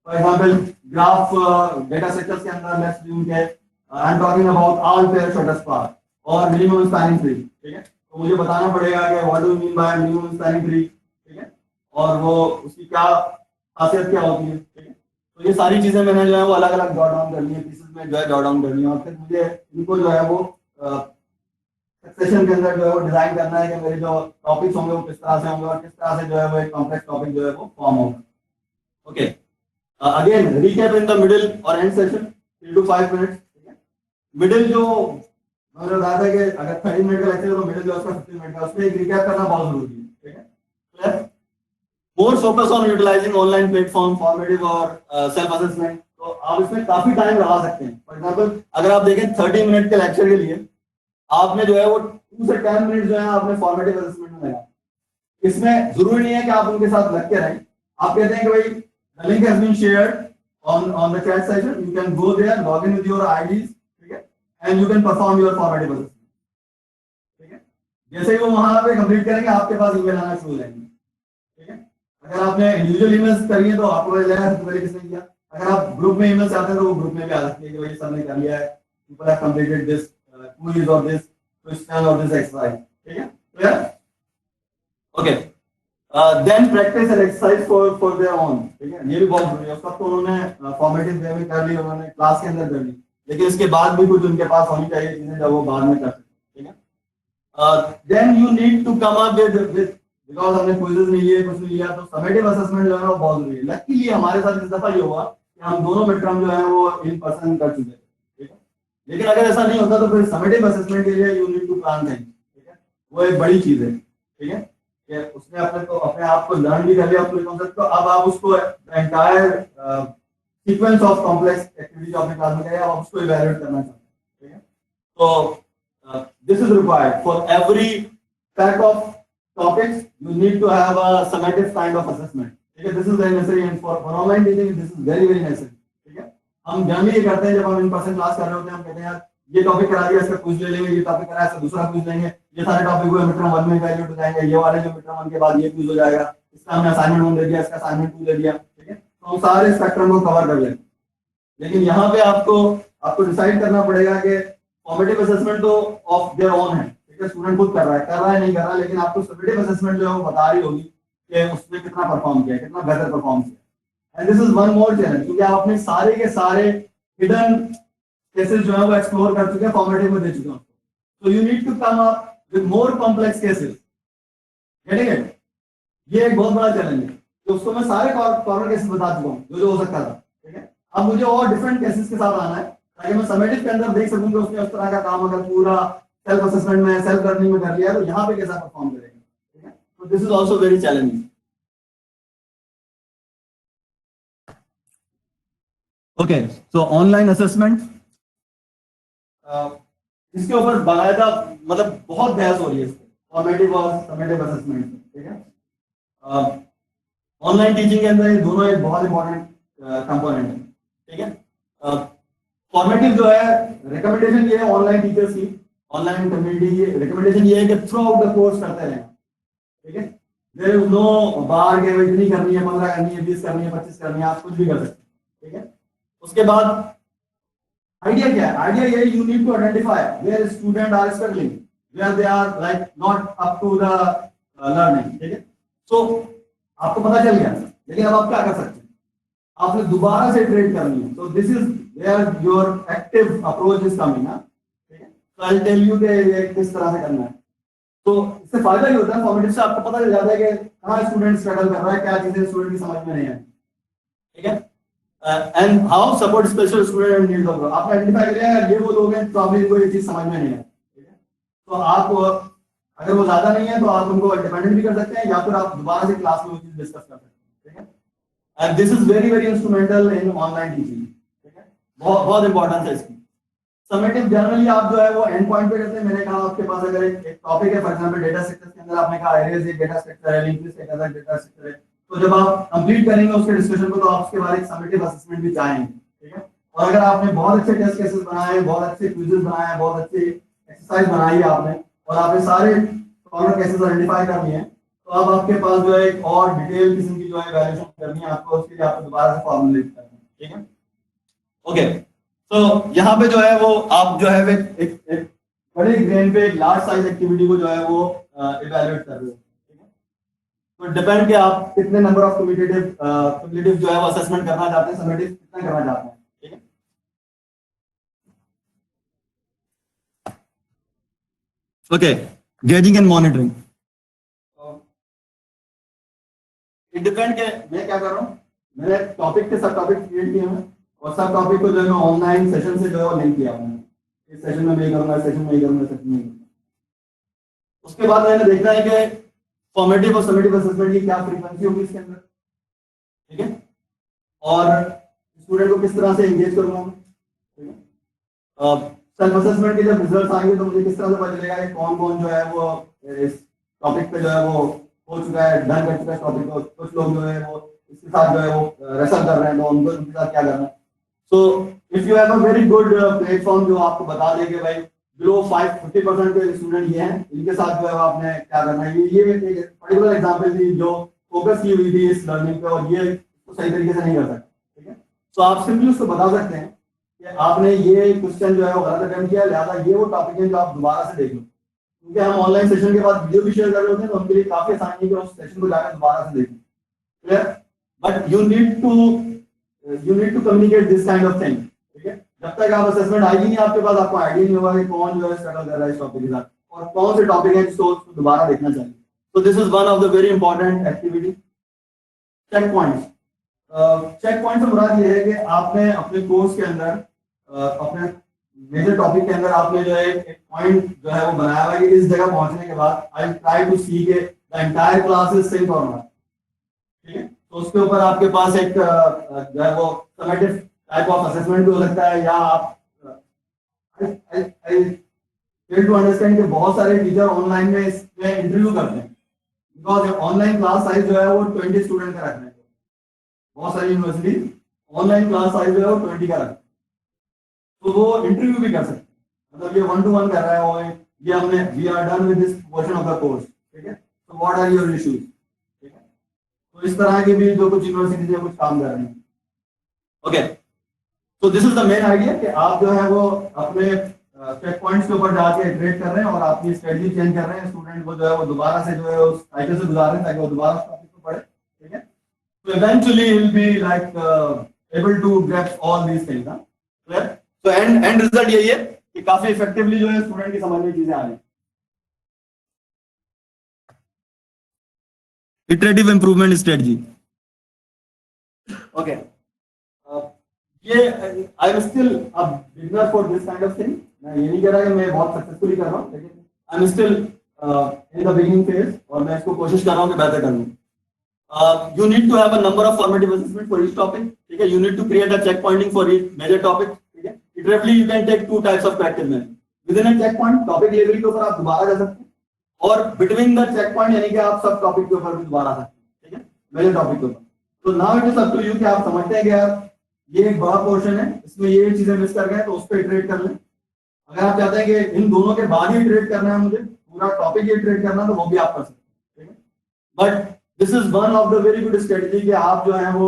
For example graph data structures के अंदर लेट्स अज्यूम के I am talking about all pair shortest path और मिनिमम स्पैनिंग ट्री, ठीक है। तो मुझे बताना पड़ेगा कि what do you mean by minimum spanning tree, ठीक है, और वो उसकी क्या खासियत क्या होती है, ठीक है। तो ये सारी चीजें मैंने जो है वो अलग अलग जॉट डाउन कर ली है, पीसेस में जो है जॉट डाउन कर ली है, और फिर मुझे इनको जो है वो सक्सेशन के अंदर जो है वो डिजाइन करना है कि मेरे जो टॉपिक्स होंगे वो किस तरह से होंगे और किस तरह से जो है वो एक कॉम्प्लेक्स टॉपिक जो है वो फॉर्म होगा। Okay, again recap in the middle और एंड सेशन 3 to 5 मिनट्स, ठीक है। मिडिल जो मैंने बताया था कि अगर 30 मिनट का लेक्चर है तो मिडिल जो उसका 15 मिनट का, उसमें एक रिकैप करना बहुत जरूरी है, ठीक है। Clear. More focus on utilising online platform formative और सेल्फ असेसमेंट, तो आप इसमें काफी टाइम लगा सकते हैं। फॉर एग्जांपल अगर आप देखें 30 मिनट के लेक्चर के लिए आपने जो है वो 2 से 10 मिनट जो है आपने फॉर्मेटिव असेसमेंट में लगा। इसमें जरूरी नहीं है कि आप उनके साथ लग के रहें, आप कहते हैं कि भाई the link has been shared on the chat session, you can go there, log in with your IDs, ठीक है, and you can perform your formative assessment, ठीक है। जैसे ही वो वहां पे कंप्लीट करेंगे आपके पास ईमेल आना शुरू हो जाएंगे, ठीक है। अगर आपने इंडिविजुअल ईमेल्स करी है तो आपको जाएगा सबसे पहले किसने किया, अगर आप ग्रुप में ईमेल्स आते हैं तो वो ग्रुप में भी आ सकती है कि भाई सबने कर लिया है, people have completed this quiz और दिस क्वेश्चन और दिस एक्सरसाइज, ठीक है। Clear. Okay, then practice and exercise for their own, ठीक है, ये भी बहुत जरूरी है। सब तो उन्होंने फॉर्मेटिव वे में कर ली, उन्होंने क्लास के अंदर कर ली, लेकिन इसके बाद भी कुछ उनके पास होनी चाहिए चीजें जब वो बाद में कर सकते, ठीक है। Then you need to come up with because हमने क्विज़ेस नहीं लिए, कुछ नहीं लिया, तो समेटिव असेसमेंट जो है वो बहुत जरूरी है। लकीली हमारे साथ इस दफा ये हुआ कि हम दोनों मिड टर्म जो है वो इन पर्सन कर चुके थे, ठीक है। लेकिन अगर ऐसा नहीं होता तो फिर समेटिव असेसमेंट के लिए you need to plan things, ठीक है, वो एक बड़ी चीज है, ठीक है। कि उसने अपने आप को लर्न भी कर लिया पूरे कॉन्सेप्ट को, अब आप उसको entire sequence of complex activity अपने क्लास में करें, आप उसको इवैल्यूएट करना चाहते हैं, ठीक है। तो this is required for every pack of topics you need to have a summative kind of assessment, ठीक है। this is very necessary and for online teaching this is very very necessary, ठीक है। हम जनरली ये करते हैं जब हम इन पर्सन क्लास कर रहे होते हैं, हम कहते हैं यार ये टॉपिक करा दिया इसका क्विज ले लेंगे, ये टॉपिक करा इसका दूसरा क्विज लेंगे, ये सारे टॉपिक हुए मिड टर्म 1 में इवैल्यूएट हो जाएंगे, ये वाले जो मिड टर्म 1 के बाद ये क्विज हो जाएगा, इसका हमने असाइनमेंट 1 दे दिया, इसका असाइनमेंट 2 दे दिया, ठीक है। तो हम सारे स्पेक्ट्रम को कवर कर लेंगे, लेकिन यहाँ पे आपको डिसाइड करना पड़ेगा कि फॉर्मेटिव असेसमेंट तो ऑफ देयर ओन है, स्टूडेंट खुद कर रहा है नहीं कर रहा, लेकिन आपको समेटिव असेसमेंट जो है वो बता रही होगी कि उसने कितना परफॉर्म किया, कितना बेहतर परफॉर्म किया। And this is one more challenge, क्योंकि आप अपने सारे के सारे हिडन केसेस जो है वो एक्सप्लोर कर चुके हैं, फॉर्मेटिव में दे चुके हैं, so you need to come up with more complex cases, getting it. ये एक बहुत बड़ा चैलेंज है, तो उसको मैं सारे कॉर्नर केसेस बता चुका हूँ जो जो हो सकता था, ठीक है। अब मुझे और डिफरेंट केसेस के साथ आना है, ताकि मैं समेटिव के अंदर देख सकूं कि उसने उस तरह का काम अगर पूरा सेल्फ असेसमेंट में सेल्फ लर्निंग में कर लिया तो यहाँ पे कैसा परफॉर्म करेगा, ठीक है। तो this is also very challenging. Okay, so online assessment, इसके ऊपर बाकायदा मतलब बहुत बहस हो रही है, फॉर्मेटिव और समेटिव असेसमेंट, ठीक है। ऑनलाइन टीचिंग के अंदर ये दोनों एक बहुत इंपॉर्टेंट कंपोनेंट है, ठीक है। फॉर्मेटिव जो है, रिकमेंडेशन ये है ऑनलाइन टीचर्स की, ऑनलाइन कम्युनिटी की रिकमेंडेशन ये है कि थ्रू आउट द कोर्स करते रहें, ठीक है। देयर इज नो बार के इतनी करनी है, 15 करनी है, 20 करनी है, 25 करनी है, आप कुछ भी कर सकते हैं, ठीक है। उसके बाद आइडिया क्या है, आइडिया ये you need to identify where student are struggling, where they are like not up to the learning, ठीक है। सो आपको पता चल गया, लेकिन अब आप क्या कर सकते हैं, आपने दोबारा से ट्रेड करनी है। तो this is where your active approach is coming, ठीक है। तो आई टेल यू कि ये किस तरह से करना है। तो इससे फायदा ये होता है, फॉर्मेटिव से आपको पता चल जाता है कि कहाँ स्टूडेंट स्ट्रगल कर रहा है, क्या चीजें स्टूडेंट की समझ में नहीं है, ठीक है। And how support special student needs of, आपने आइडेंटिफाई किया है ये वो लोग हैं प्रॉब्लम इनको ये चीज समझ में नहीं है, ठीक है। तो आप अगर वो ज्यादा नहीं है तो आप उनको डिपेंडेंट भी कर सकते हैं, या फिर आप दोबारा से क्लास में वो चीज डिस्कस कर सकते हैं, ठीक है। And this is very very instrumental in online teaching, ठीक है। बहुत बहुत इंपॉर्टेंस है इसकी। समेटिव जनरली आप जो है वो एंड पॉइंट पे करते हैं। मैंने कहा आपके पास अगर एक टॉपिक है, फॉर एग्जांपल डेटा स्ट्रक्चर के अंदर आपने कहा एरेज एक डेटा स्ट्रक्चर है, लिंक लिस्ट एक अलग डेटा स्ट्रक्चर है, तो जब आप कंप्लीट करेंगे उसके डिस्कशन को तो आप उसके बाद एक समेटिव असेसमेंट भी चाहेंगे, ठीक है। और अगर आपने बहुत अच्छे टेस्ट केसेस बनाए हैं, बहुत अच्छे क्विजेस बनाए हैं, बहुत अच्छी एक्सरसाइज बनाई है आपने, और आपने सारे कॉर्नर केसेस आइडेंटिफाई कर लिए हैं, तो अब आपके पास जो है एक और डिटेल किस्म की जो है वैल्यूएशन करनी है आपको, उसके लिए आपको दोबारा से फॉर्मूला लिख करना है, ठीक है। ओके, तो यहाँ पे जो है वो आप जो है एक बड़े ग्रेन पे एक लार्ज साइज एक्टिविटी को जो है वो इवैल्यूएट कर रहे हो, ठीक है। तो डिपेंड कि आप कितने नंबर ऑफ क्युमुलेटिव जो है वो असेसमेंट करना चाहते हैं, समेटिव कितना करना चाहते हैं, ठीक है। Okay, gauging and monitoring, it depend के मैं क्या कर रहा हूँ, मैंने टॉपिक के सब टॉपिक क्रिएट किए हैं और सब टॉपिक को जो है मैं ऑनलाइन सेशन से जो है वो लिंक किया हूँ, इस सेशन में मैं करूँगा, सेशन में करूँगा, सेशन में करूँगा। उसके बाद मैंने देखना है कि फॉर्मेटिव और समेटिव असेसमेंट की क्या फ्रीक्वेंसी होगी इसके अंदर, ठीक है, और स्टूडेंट को किस तरह से एंगेज करूँगा, ठीक है। सेल्फ असेसमेंट के जब रिजल्ट आएंगे तो मुझे किस तरह से पता चलेगा कि कौन कौन जो है वो इस टॉपिक पे जो है वो हो चुका है, डन कर चुका है टॉपिक को, कुछ लोग जो है वो इसके साथ जो है वो रेसल कर रहे हैं, तो उनको उनके साथ क्या करना है। So if you have a very good platform जो आपको बता दे कि भाई बिलो 50% के स्टूडेंट ये हैं, इनके साथ जो है आपने क्या करना है, ये एक पर्टिकुलर एग्जांपल थी जो फोकस की हुई थी इस लर्निंग पे, और ये तो सही तरीके से नहीं कर सकते, ठीक है। तो आप सिंपली उसको बता सकते हैं कि आपने ये क्वेश्चन जो है वो गलत अटेम्प्ट किया, लिहाजा ये वो टॉपिक है जो आप दोबारा से देख लो, क्योंकि हम ऑनलाइन सेशन के बाद वीडियो भी शेयर कर रहे होते हैं, तो उनके लिए काफी आसान है कि उस सेशन को जाकर दोबारा से देखें, clear. But you need to communicate this kind of thing, ठीक है। जब तक आप असेसमेंट आएगी नहीं आपके पास, आपको आइडिया नहीं होगा कि कौन जो है स्ट्रगल कर रहा है इस टॉपिक के साथ और कौन से टॉपिक है जिसको दोबारा देखना चाहिए। तो this is one of the very important activity. Check points, check point से मुराद ये है कि आपने अपने कोर्स के अंदर अपने मेजर टॉपिक के अंदर आपने जो है एक पॉइंट जो है वो बनाया हुआ है कि इस जगह पहुंचने के बाद आई ट्राई टू सी के the entire class is sync और नॉट, ठीक है। तो उसके ऊपर आपके पास एक जो है वो समेटिव टाइप ऑफ असेसमेंट भी हो सकता है, या आप आई फेल टू अंडरस्टैंड कि बहुत सारे टीचर ऑनलाइन में इसमें इंटरव्यू करते हैं, बिकॉज ऑनलाइन क्लास साइज जो है वो 20 स्टूडेंट का रखना है। बहुत सारी यूनिवर्सिटी ऑनलाइन क्लास साइज जो है वो 20 का रखते हैं, तो वो इंटरव्यू भी कर सकते हैं, मतलब ये 1-to-1 कर रहा है वो, ये हमने we are done with this portion of the course, ठीक है। तो व्हाट आर योर इश्यूज, ठीक है। तो इस तरह के भी जो कुछ यूनिवर्सिटीज है कुछ काम कर रही हैं, ओके। तो this is the main idea कि आप जो है वो अपने चेक पॉइंट्स के ऊपर जाके इटरेट कर रहे हैं और अपनी स्ट्रेटजी चेंज कर रहे हैं, स्टूडेंट को जो है वो दोबारा से जो है उस साइकिल से गुजार रहे हैं ताकि वो दोबारा उस टॉपिक को पढ़े, ठीक है। तो eventually he will be like able to grasp all these things, clear. तो एंड रिजल्ट यही है कि काफी इफेक्टिवली जो है स्टूडेंट की समझ में चीजें आ रही। Iterative improvement strategy, okay. ये I am still a beginner for this kind of thing. मैं ये नहीं कह रहा कि मैं बहुत सक्सेसफुली कर रहा हूँ, लेकिन आई am still in the beginning phase, और मैं इसको कोशिश कर रहा हूँ कि बेहतर कर लूँ। You need to have a number of formative assessment for each topic. ठीक है, you need to create a check pointing for each major topic. ठीक है, iteratively you can take two types of practice में, within a check point topic level के ऊपर आप दोबारा जा सकते हैं, और between the check point यानी कि आप सब टॉपिक के ऊपर भी दोबारा आ सकते हैं। ठीक है, मेजर टॉपिक के ऊपर। तो now it is up to you कि आप समझते हैं कि यार ये एक बड़ा पोर्शन है, इसमें ये चीजें मिस कर गए तो उस पर इटरेट कर लें। अगर आप चाहते हैं कि इन दोनों के बाद ही इटरेट करना है, मुझे पूरा टॉपिक ही इटरेट करना है, तो वो भी आप कर सकते हैं। ठीक है, but this is one of the very good strategy कि आप जो है वो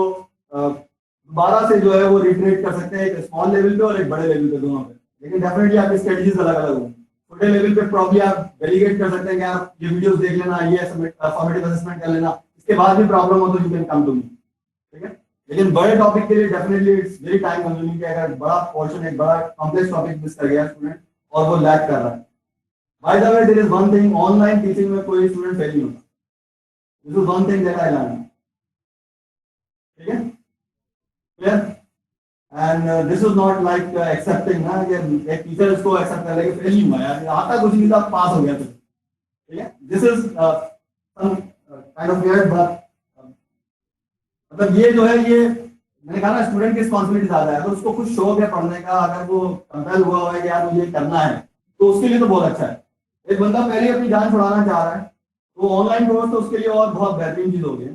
दोबारा से जो है वो रिट्रेट कर सकते हैं, एक स्मॉल लेवल पे और एक बड़े लेवल पे, दोनों पे। लेकिन डेफिनेटली आपकी स्ट्रेटजीज अलग अलग होंगी। छोटे लेवल पे प्रॉब्ली आप डेलीगेट कर सकते हैं कि आप ये वीडियोस देख लेना, ये फॉर्मेटिव असेसमेंट कर लेना, इसके बाद भी प्रॉब्लम हो तो you can come to me. ठीक है, लेकिन बड़े टॉपिक के लिए definitely it's very time consuming कि अगर बड़ा पोर्शन, एक बड़ा कॉम्प्लेक्स टॉपिक मिस कर गया स्टूडेंट और वो लैग कर रहा है। By the way there is one thing, online teaching में कोई स्टूडेंट फेल नहीं होता। This is one thing that I learn. ठीक है, clear? And this is not like accepting ना कि एक टीचर इसको एक्सेप्ट कर ले कि फेल नहीं हुआ यार, आता कुछ नहीं था, पास हो गया तो। ठीक है, this is some kind of where, but मतलब ये जो है, ये मैंने कहा ना, स्टूडेंट की रिस्पॉन्सिबिलिटी ज्यादा है। तो उसको कुछ शौक है पढ़ने का, अगर वो कंपेल हुआ है कि यार मुझे करना है, तो उसके लिए तो बहुत अच्छा है। एक बंदा पहले अपनी जान छुड़ाना चाह रहा है, तो ऑनलाइन कोर्स तो उसके लिए और बहुत बेहतरीन चीज होगी।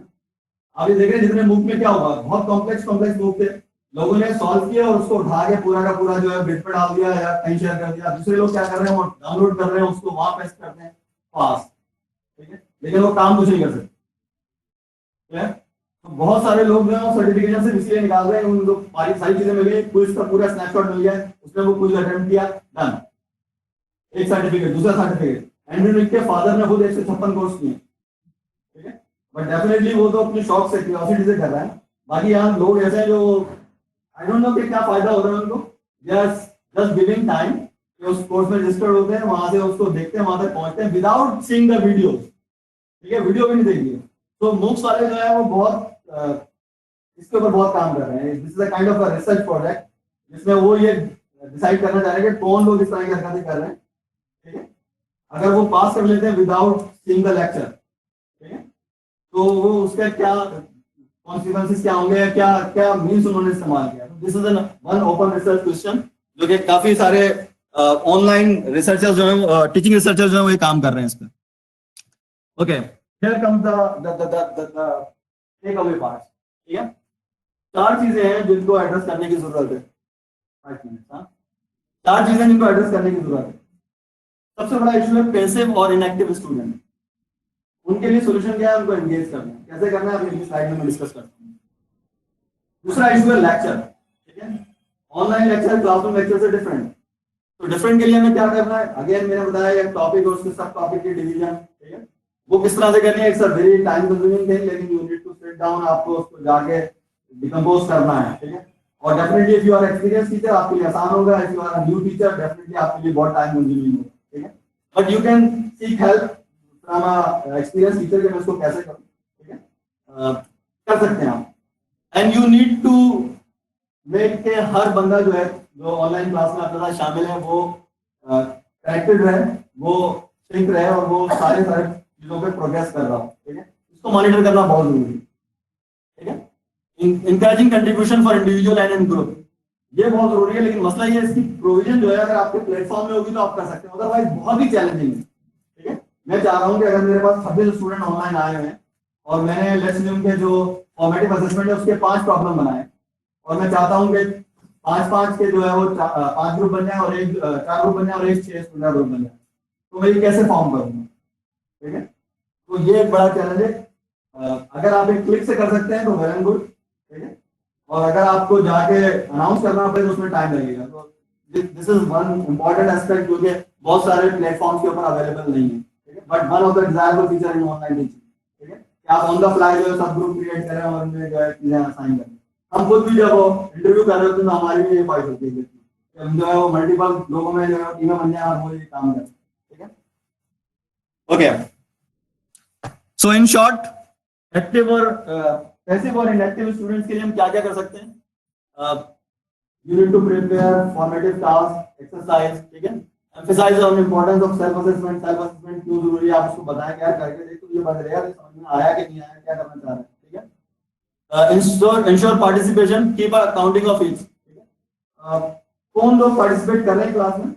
आप ये देख रहे हैं जितने मूव में क्या हुआ, बहुत कॉम्प्लेक्स कॉम्प्लेक्स मूव थे, लोगों ने सॉल्व किया और उसको उठा के पूरा का पूरा जो है बिट पे डाल दिया या कहीं शेयर कर दिया। दूसरे लोग क्या कर रहे हैं, वो डाउनलोड कर रहे हैं, उसको वहां पेस्ट करते हैं, पास। ठीक है, लेकिन वो काम कुछ नहीं कर सकते। तो बहुत सारे लोग जो है वो सर्टिफिकेशन से इसलिए निकाल रहे हैं, उनको सारी चीजें मिल गई, क्विज का पूरा स्नैपशॉट मिल गया, उसने वो क्विज अटेम्प्ट किया, डन, एक सर्टिफिकेट, दूसरा सर्टिफिकेट। एंड्रयू टिंग के फादर ने खुद 156 कोर्स किए। ठीक है, बट डेफिनेटली वो तो अपने शौक से, क्यूरियोसिटी से कर रहा है। बाकी यहाँ लोग ऐसे हैं जो आई डोंट नो कि क्या फायदा हो रहा है उनको, जस्ट गिविंग टाइम, उस कोर्स में रजिस्टर्ड होते हैं, वहां से उसको देखते हैं, वहां तक पहुंचते हैं विदाउट सीइंग द वीडियोस। ठीक है, वीडियो भी नहीं देखिए। तो मूक्स वाले जो है वो बहुत इसके ऊपर बहुत काम कर रहे हैं। This is a kind of a research project, जिसमें वो ये डिसाइड करना चाह रहे हैं कि कौन लोग इस तरह की हरकतें कर रहे हैं। ठीक है, अगर वो पास कर लेते हैं विदाउट सीइंग द लेक्चर, ठीक है, तो वो उसका क्या कॉन्सिक्वेंसेस क्या होंगे, क्या क्या मीन्स उन्होंने इस्तेमाल किया। This is one open research question, जो कि काफी सारे ऑनलाइन रिसर्चर्स जो है, टीचिंग रिसर्चर्स जो है, वो ये काम कर रहे हैं इस पर। Okay, here comes the take away part. ठीक है, 4 चीजें हैं जिनको एड्रेस करने की जरूरत है। 4 चीजें जिनको एड्रेस करने की जरूरत है। सबसे बड़ा इशू है पैसिव और इनएक्टिव स्टूडेंट। उनके लिए सोल्यूशन क्या है, उनको एंगेज करना है। कैसे करना है अगली स्लाइड में मैं डिस्कस करता हूँ। दूसरा इशू है लेक्चर। ठीक है, ऑनलाइन लेक्चर क्लासरूम लेक्चर से डिफरेंट। तो डिफरेंट के लिए हमें क्या करना है, अगेन मैंने बताया एक टॉपिक और उसके सब टॉपिक की डिवीजन। ठीक है, वो किस तरह से करनी है, it's a very time consuming thing, लेकिन you need to sit down, आपको उसको जाके डिकम्पोज करना है। ठीक है, और definitely if you are experience teacher आपके लिए आसान होगा, if you are a new teacher definitely आपके लिए बहुत टाइम कंज्यूमिंग होगा। ठीक है, but you can seek help from a experience teacher कि मैं इसको कैसे करूं। ठीक है, कर सकते हैं आप। And you need to make के हर बंदा जो है, जो ऑनलाइन क्लास में आपके साथ शामिल है, वो कनेक्टेड रहे, वो सिंक रहे, और वो सारे चीजों पे प्रोग्रेस कर रहा हो। ठीक है, इसको मॉनिटर करना बहुत जरूरी है। ठीक है, encouraging contribution for individual and in group, ये बहुत जरूरी है। लेकिन मसला ये है, इसकी प्रोविजन जो है अगर आपके प्लेटफॉर्म में होगी तो आप कर सकते हैं, अदरवाइज बहुत ही चैलेंजिंग है। ठीक है, मैं चाह रहा हूँ कि अगर मेरे पास 26 स्टूडेंट ऑनलाइन आए हुए हैं और मैंने लेट्स अज्यूम के जो फॉर्मेटिव असेसमेंट है उसके 5 प्रॉब्लम बनाए, और मैं चाहता हूँ कि 5-5 के जो है वो 5 ग्रुप बन जाए, और 4 ग्रुप बन जाए, और एक 6 स्टूडेंट ग्रुप बन जाए, तो मैं ये कैसे फॉर्म करूँगा। ठीक है, तो ये एक बड़ा चैलेंज है। अगर आप एक क्लिक से कर सकते हैं तो वेल एंड गुड। ठीक है, और अगर आपको जाके अनाउंस करना पड़े तो उसमें टाइम लगेगा। तो this is one important aspect जो कि बहुत सारे प्लेटफॉर्म्स के ऊपर अवेलेबल नहीं है। ठीक है, but one of the desirable feature in online teaching. ठीक है, कि आप ऑन द फ्लाई जो है सब ग्रुप क्रिएट करें और उनमें जो है चीजें असाइन करें। हम खुद भी जब इंटरव्यू कर रहे होते हैं तो हमारी भी ये ख्वाहिश होती है कि हम जो है वो मल्टीपल लोगों में जो है टीमें बन जाए और वो ये काम करें। ठीक है, okay, so in short, active और पैसिव और इनएक्टिव स्टूडेंट्स के लिए हम क्या क्या कर सकते हैं। You need to prepare formative tasks, exercise, ठीक है? Emphasize on importance of self assessment. Self assessment क्यों जरूरी है? आप उसको बताएं क्या करके देखो ये बता रहेगा समझ में आया कि नहीं आया, क्या करना चाह रहे हैं, ठीक है? Ensure participation. Keep a counting of each. ठीक है? कौन लोग पार्टिसिपेट कर रहे हैं क्लास में?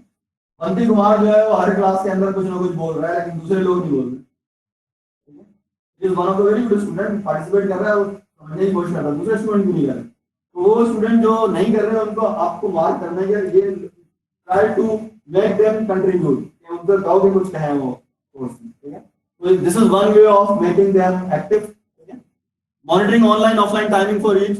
बंटी कुमार जो है वो हर क्लास के अंदर कुछ ना कुछ बोल रहा है, लेकिन दूसरे लोग नहीं बोल रहे। ठीक है? Is one of the very good student, participate कर रहा है, वो समझने की कोशिश कर रहा है, दूसरे स्टूडेंट भी नहीं कर रहे। तो वो स्टूडेंट जो नहीं कर रहे हैं उनको आपको मार्क करना है कि ये try to make them contribute, कि उनको कहो कि कुछ कहें वो कोर्स में। ठीक है? तो this is one way of making them active. ठीक है? Monitoring online offline timing for each,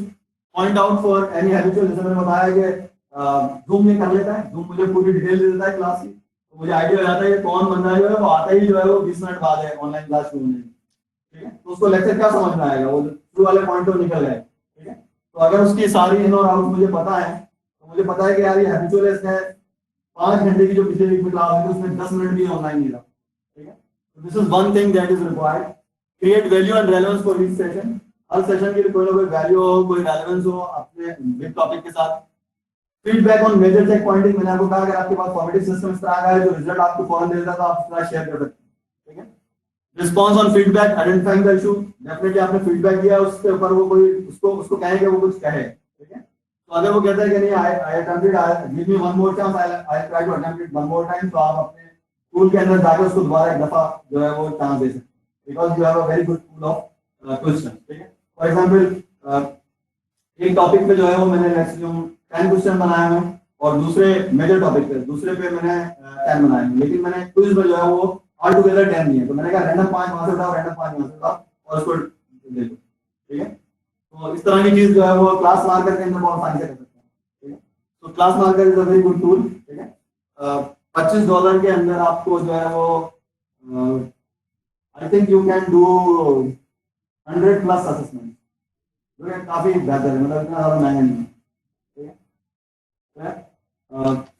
point out for any habitual, जैसे मैंने बताया कि जूम में कर लेता है, जूम मुझे पूरी डिटेल दे देता है क्लास की, तो मुझे आइडिया हो जाता है कि कौन बंदा जो है वो आता ही जो है वो 20 मिनट बाद है ऑनलाइन क्लास शुरू होने। ठीक है? तो उसको लेक्चर क्या समझ में आएगा, वो शुरू वाले पॉइंट तो निकल गए। ठीक है? तो अगर उसकी सारी इन और आउट मुझे पता है, तो मुझे पता है कि यार ये हैबिचुअल है, 5 घंटे की जो पिछले वीक में क्लास हुई उसमें 10 मिनट भी ऑनलाइन नहीं रहा। ठीक है? तो this is one thing that is required. Create value and relevance for each session. Her session के लिए कोई ना कोई वैल्यू हो, कोई रेलेवेंस हो अपने बिग टॉपिक के साथ। Feedback on major check pointing, मैंने आपको कहा अगर आपके पास फॉर्मेटिव सिस्टम इस तरह का है जो रिजल्ट आपको फौरन दे देता है तो आप उसका शेयर कर सकते हैं। ठीक है? Response on feedback, identifying the issue, definitely आपने फीडबैक दिया उसके ऊपर वो कोई उसको उसको कहेंगे वो कुछ कहे। ठीक है? तो अगर वो कहता है कि नहीं I attempted, give me one more chance, I try to attempt it one more time, तो आप अपने टूल के अंदर जाकर उसको दोबारा एक दफा जो है वो चांस दे सकते हैं, because you have a very good tool of question. ठीक है? फॉर एग्जांपल एक टॉपिक पे जो है वो मैंने मैक्सिमम 10 क्वेश्चन बनाए हैं और दूसरे मेजर टॉपिक पे दूसरे पे मैंने 10 बनाए हैं, लेकिन मैंने क्विज में जो है वो ऑल टुगेदर 10 दिए, तो मैंने कहा रैंडम 5 वहां से उठाओ, रैंडम 5 वहां से उठाओ और उसको दे दो। ठीक है? तो इस तरह की चीज जो है वो क्लास मार्कर के अंदर बहुत आसानी से कर सकते हैं। ठीक है? तो class marker is a very good tool. ठीक है? $25 के अंदर आपको जो है वो I think you can do 100 plus assessment, जो है काफी बेहतर है, मतलब इतना ज्यादा महंगा नहीं है। ठीक है?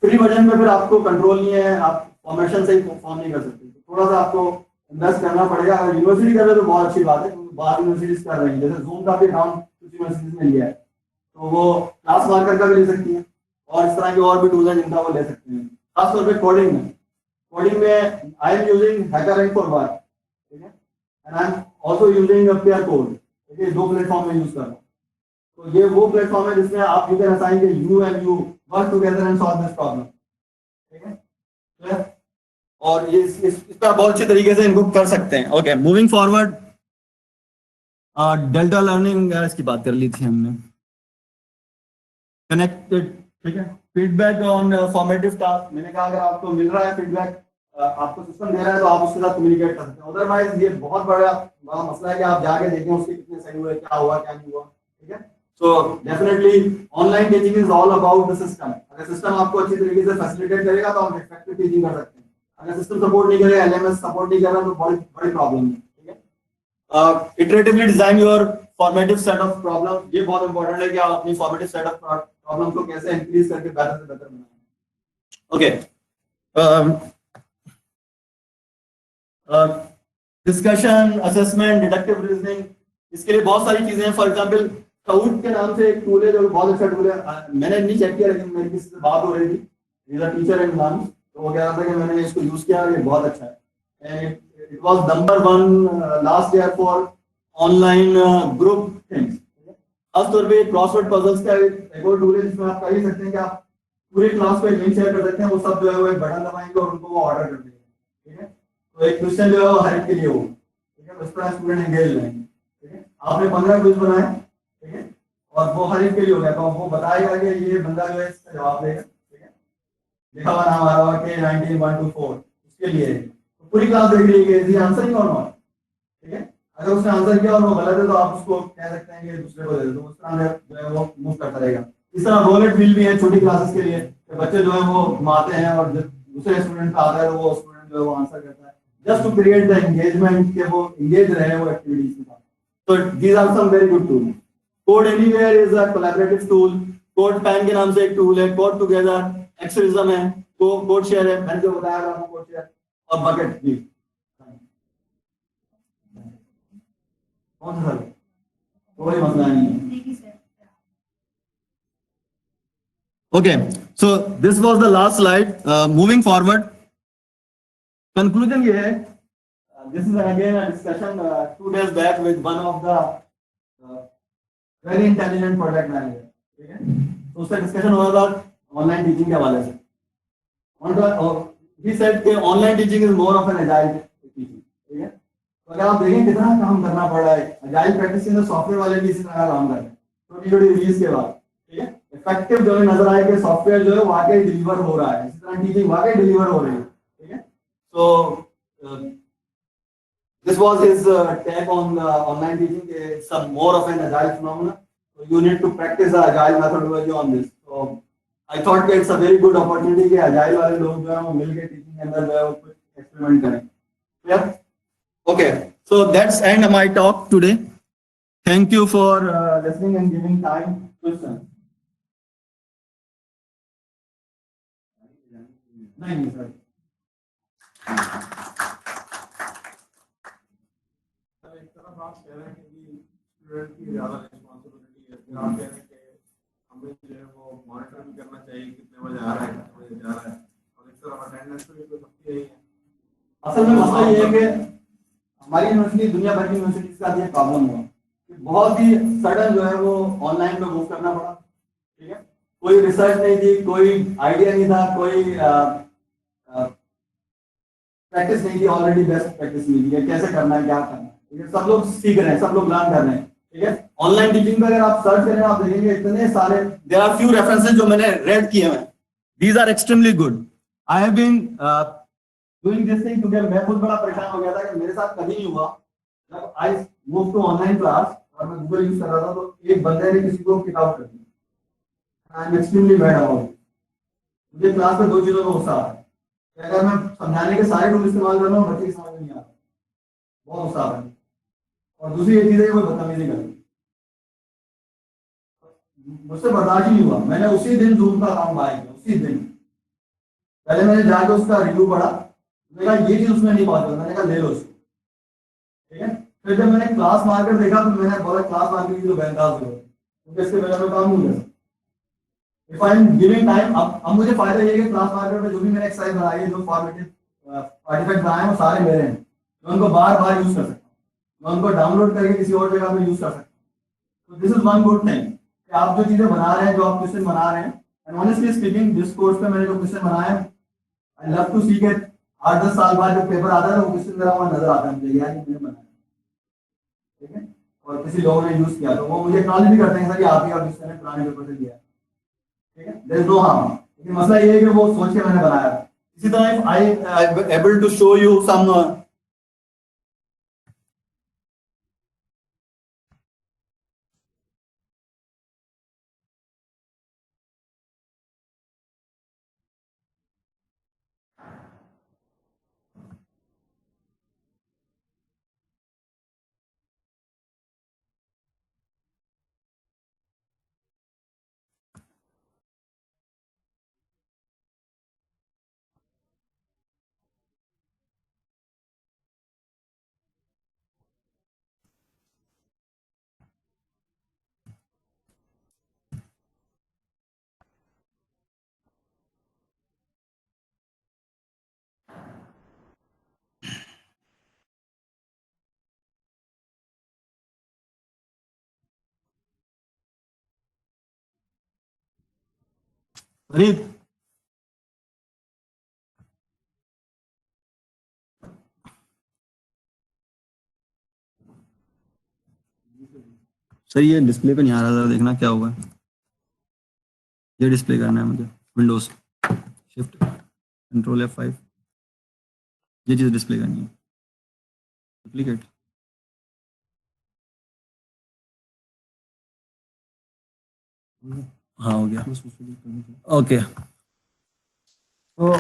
फ्री वर्जन में फिर आपको कंट्रोल नहीं है, आप फॉर्मेशन से ही फॉर्म नहीं कर सकते, तो थोड़ा सा आपको इन्वेस्ट करना पड़ेगा। अगर यूनिवर्सिटी कर रहे हो तो बहुत अच्छी बात है, क्योंकि बाहर यूनिवर्सिटीज कर रही है, जैसे जूम का भी अकाउंट कुछ यूनिवर्सिटीज में लिया है, तो वो क्लास मार्कर का भी ले सकती है और इस तरह के और भी टूल हैं जिनका वो ले सकते हैं। खासतौर पर कोडिंग में I am using HackerRank for work. ठीक है? And I am also using pair code. ठीक है? 2 प्लेटफॉर्म में यूज कर रहा हूँ। तो ये वो प्लेटफॉर्म है जिसमें आप यू कैन असाइन के you and you work together and solve this problem. ठीक है? Clear? और ये इस पर बहुत अच्छे तरीके से इनको कर सकते हैं। Okay, moving forward, delta learning इसकी बात कर ली थी हमने। कनेक्टेड, ठीक है? फीडबैक ऑन फॉर्मेटिव टास्क, मैंने कहा अगर आपको मिल रहा है फीडबैक, आपको सिस्टम दे रहा है तो आप उसके साथ कम्युनिकेट कर सकते हैं। अदरवाइज ये बहुत बड़ा बड़ा मसला है कि आप जाके देखें उसके कितने सही हुए, क्या हुआ क्या नहीं हुआ। ठीक है? So definitely online teaching is all about the system. अगर सिस्टम आपको अच्छी तरीके से फैसिलिटेट करेगा तो आप इफेक्टिव टीचिंग कर सकते हैं। अगर सिस्टम सपोर्ट नहीं करेगा, एलएमएस सपोर्ट नहीं कर रहा तो बड़ी बड़ी प्रॉब्लम है। ठीक है? Iteratively design your formative set of problem, ये बहुत इंपॉर्टेंट है कि आप अपनी फॉर्मेटिव सेट ऑफ प्रॉब्लम को कैसे इंक्रीज करके बेहतर से बेहतर बनाएं। Okay, discussion, assessment, deductive reasoning, इसके लिए बहुत सारी चीजें हैं। फॉर एग्जांपल काउट के नाम से एक टूल है जो बहुत अच्छा टूल है, मैंने नहीं चेक किया लेकिन मेरी किसी से बात हो रही थी, इज अ टीचर इन नाम, तो वो कह रहा था कि मैंने इसको यूज किया, ये बहुत अच्छा है। It was number 1 last year for online group things. खासतौर पे क्रॉसवर्ड पजल्स का एक और टूल है जिसमें आप कर ही सकते हैं कि आप पूरी क्लास को एक लिंक शेयर कर सकते हैं, वो सब जो है वो एक बटन दबाएंगे और उनको वो ऑर्डर कर देंगे। ठीक है? तो एक क्वेश्चन जो है वो हर एक के लिए हो। ठीक है? उस तरह स्टूडेंट एंगेज रहेंगे। ठीक है? आपने 15 क्विज बनाए, ठीक है, और वो हर एक के लिए हो गया, तो वो बताएगा कि ये बंदा जो है इसका जवाब देगा। ठीक है? लिखा हुआ नाम आ रहा होगा कि 19124 उसके लिए है। तो पूरी क्लास देख रही है कि आंसर ही और नॉट। ठीक है? अगर उसने आंसर किया और वो गलत है तो आप उसको कह सकते हैं कि दूसरे को दे दो, उस तरह जो है वो मूव करता रहेगा। इस तरह रोलेट व्हील भी है छोटी क्लासेस के लिए, कि बच्चे जो है वो घुमाते हैं और जब दूसरे स्टूडेंट का आता है तो वो स्टूडेंट जो है वो आंसर करता है, just to create the engagement, कि वो एंगेज रहे वो एक्टिविटीज के साथ। तो these are some very good tool. Code anywhere is a collaborative tool. CodePen के नाम से एक टूल है। कोड टुगेदर, एक्सरिज्म है, कोड शेयर है, मैंने जो बताया था आपको कोड शेयर, और बकेट भी। कौन सा सर? कोई मसला नहीं है। Okay, so this was the last slide. Moving forward, conclusion ये है. This is again a discussion 2 days back with one of the very intelligent product manager. ठीक है, तो उसका डिस्कशन हो रहा था ऑनलाइन टीचिंग के हवाले से. He said कि online teaching is more of an agile teaching. ठीक है, तो अगर आप देखें कितना काम करना पड़ रहा है, एजाइल प्रैक्टिस के अंदर सॉफ्टवेयर वाले भी इसी तरह काम कर रहे हैं छोटी छोटी रिलीज के बाद. ठीक है, इफेक्टिव जो है नजर आए कि सॉफ्टवेयर जो है वाकई डिलीवर हो रहा है, इसी तरह टीचिंग वाकई डिलीवर हो रही है. ठीक है, so this was his take on online teaching. It's a more of an agile phenomena, so you need to practice the agile methodology on this. So I thought that it's a very good opportunity कि agile वाले लोग जो है वो मिलके teaching के अंदर जो है वो कुछ एक्सपेरिमेंट करें. Clear? Okay, so that's end of my talk today. Thank you for listening and giving time. Questions? नहीं सर. एक तरफ आप कह रहे हैं कि स्टूडेंट की ज़्यादा रिस्पॉन्सिबिलिटी है, फिर आप कह रहे हैं कि हमें जो है वो मॉनिटर भी करना चाहिए कितने बजे आ रहा है कितने बजे जा रहा है, और एक तरफ अटेंडेंस भी तो सबकी यही है. असल में मसला ये है कि हमारी यूनिवर्सिटी दुनिया भर की यूनिवर्सिटीज का ये प्रॉब्लम हुआ कि बहुत ही सडन जो है वो ऑनलाइन पे मूव करना पड़ा. ठीक है, कोई रिसर्च नहीं थी, कोई आइडिया नहीं था, कोई प्रैक्टिस नहीं थी, ऑलरेडी बेस्ट प्रैक्टिस मिली है कैसे करना है क्या करना है. ठीक है, सब लोग सीख रहे हैं, सब लोग लर्न कर रहे हैं. ठीक है, ऑनलाइन टीचिंग पे अगर आप सर्च करें आप देखेंगे इतने सारे, देयर आर फ्यू रेफरेंसेस जो मैंने रेड किए हैं. These are extremely good. I have been doing this thing क्योंकि मैं खुद बड़ा परेशान हो गया था कि मेरे साथ कभी नहीं हुआ. जब I move to online class और मैं गूगल यूज कर रहा था तो एक बंदे ने किसी को किक आउट कर दिया. I am extremely bad about. मुझे क्लास में दो चीजों में गुस्सा आ रहा है. अगर मैं समझाने के सारे टूल इस्तेमाल कर रहा हूँ बच्चे की समझ में नहीं आता, बहुत गुस्सा आ रहा है. और दूसरी एक चीज है कोई बदतमीजी कर, मुझसे बर्दाश्त ही नहीं हुआ. मैंने उसी दिन जूम का काम बाय किया. उसी दिन पहले मैंने जाकर उसका रिव्यू पढ़ा, मैंने कहा ये चीज उसमें नहीं बात कर, मैंने कहा ले लो उसको. ठीक है, फिर जब मैंने क्लास मारकर देखा तो मैंने बोला क्लास मारकर की तो बैंकाज हो, क्योंकि इसके बगैर मैं काम नहीं कर सकता. If I am giving time, अब मुझे फायदा ये है कि क्लास मार्केट में जो भी मैंने एक्सरसाइज बनाई है, जो फॉर्मेटिव आर्टिफैक्ट बनाए हैं वो सारे मेरे हैं. मैं उनको बार बार यूज कर सकता हूँ, मैं उनको डाउनलोड करके किसी और जगह पे यूज कर सकता हूँ. तो this is one good thing कि आप जो चीजें बना रहे हैं, जो आप क्वेश्चन बना रहे हैं, and honestly speaking this course पे मैंने जो क्वेश्चन बनाए हैं आई लव टू सी के 8-10 साल बाद जब पेपर आता है वो क्वेश्चन मेरा वहाँ नजर आता है मुझे यार मैंने बनाया. ठीक है, और किसी लोगों ने यूज किया तो वो मुझे एक्नॉलेज भी करते हैं सर आप ही का क्वेश्चन है पुराने पेपर से दिया. ठीक है, देयर इज नो हार्म. लेकिन मसला ये है कि वो सोच के मैंने बनाया. इसी तरह I able to show you some फरीद. सर ये डिस्प्ले पे नहीं आ रहा था, देखना क्या हुआ है. ये डिस्प्ले करना है मुझे, विंडोज शिफ्ट कंट्रोल F5, ये चीज डिस्प्ले करनी है. डुप्लीकेट हाँ हो गया. ओके, तो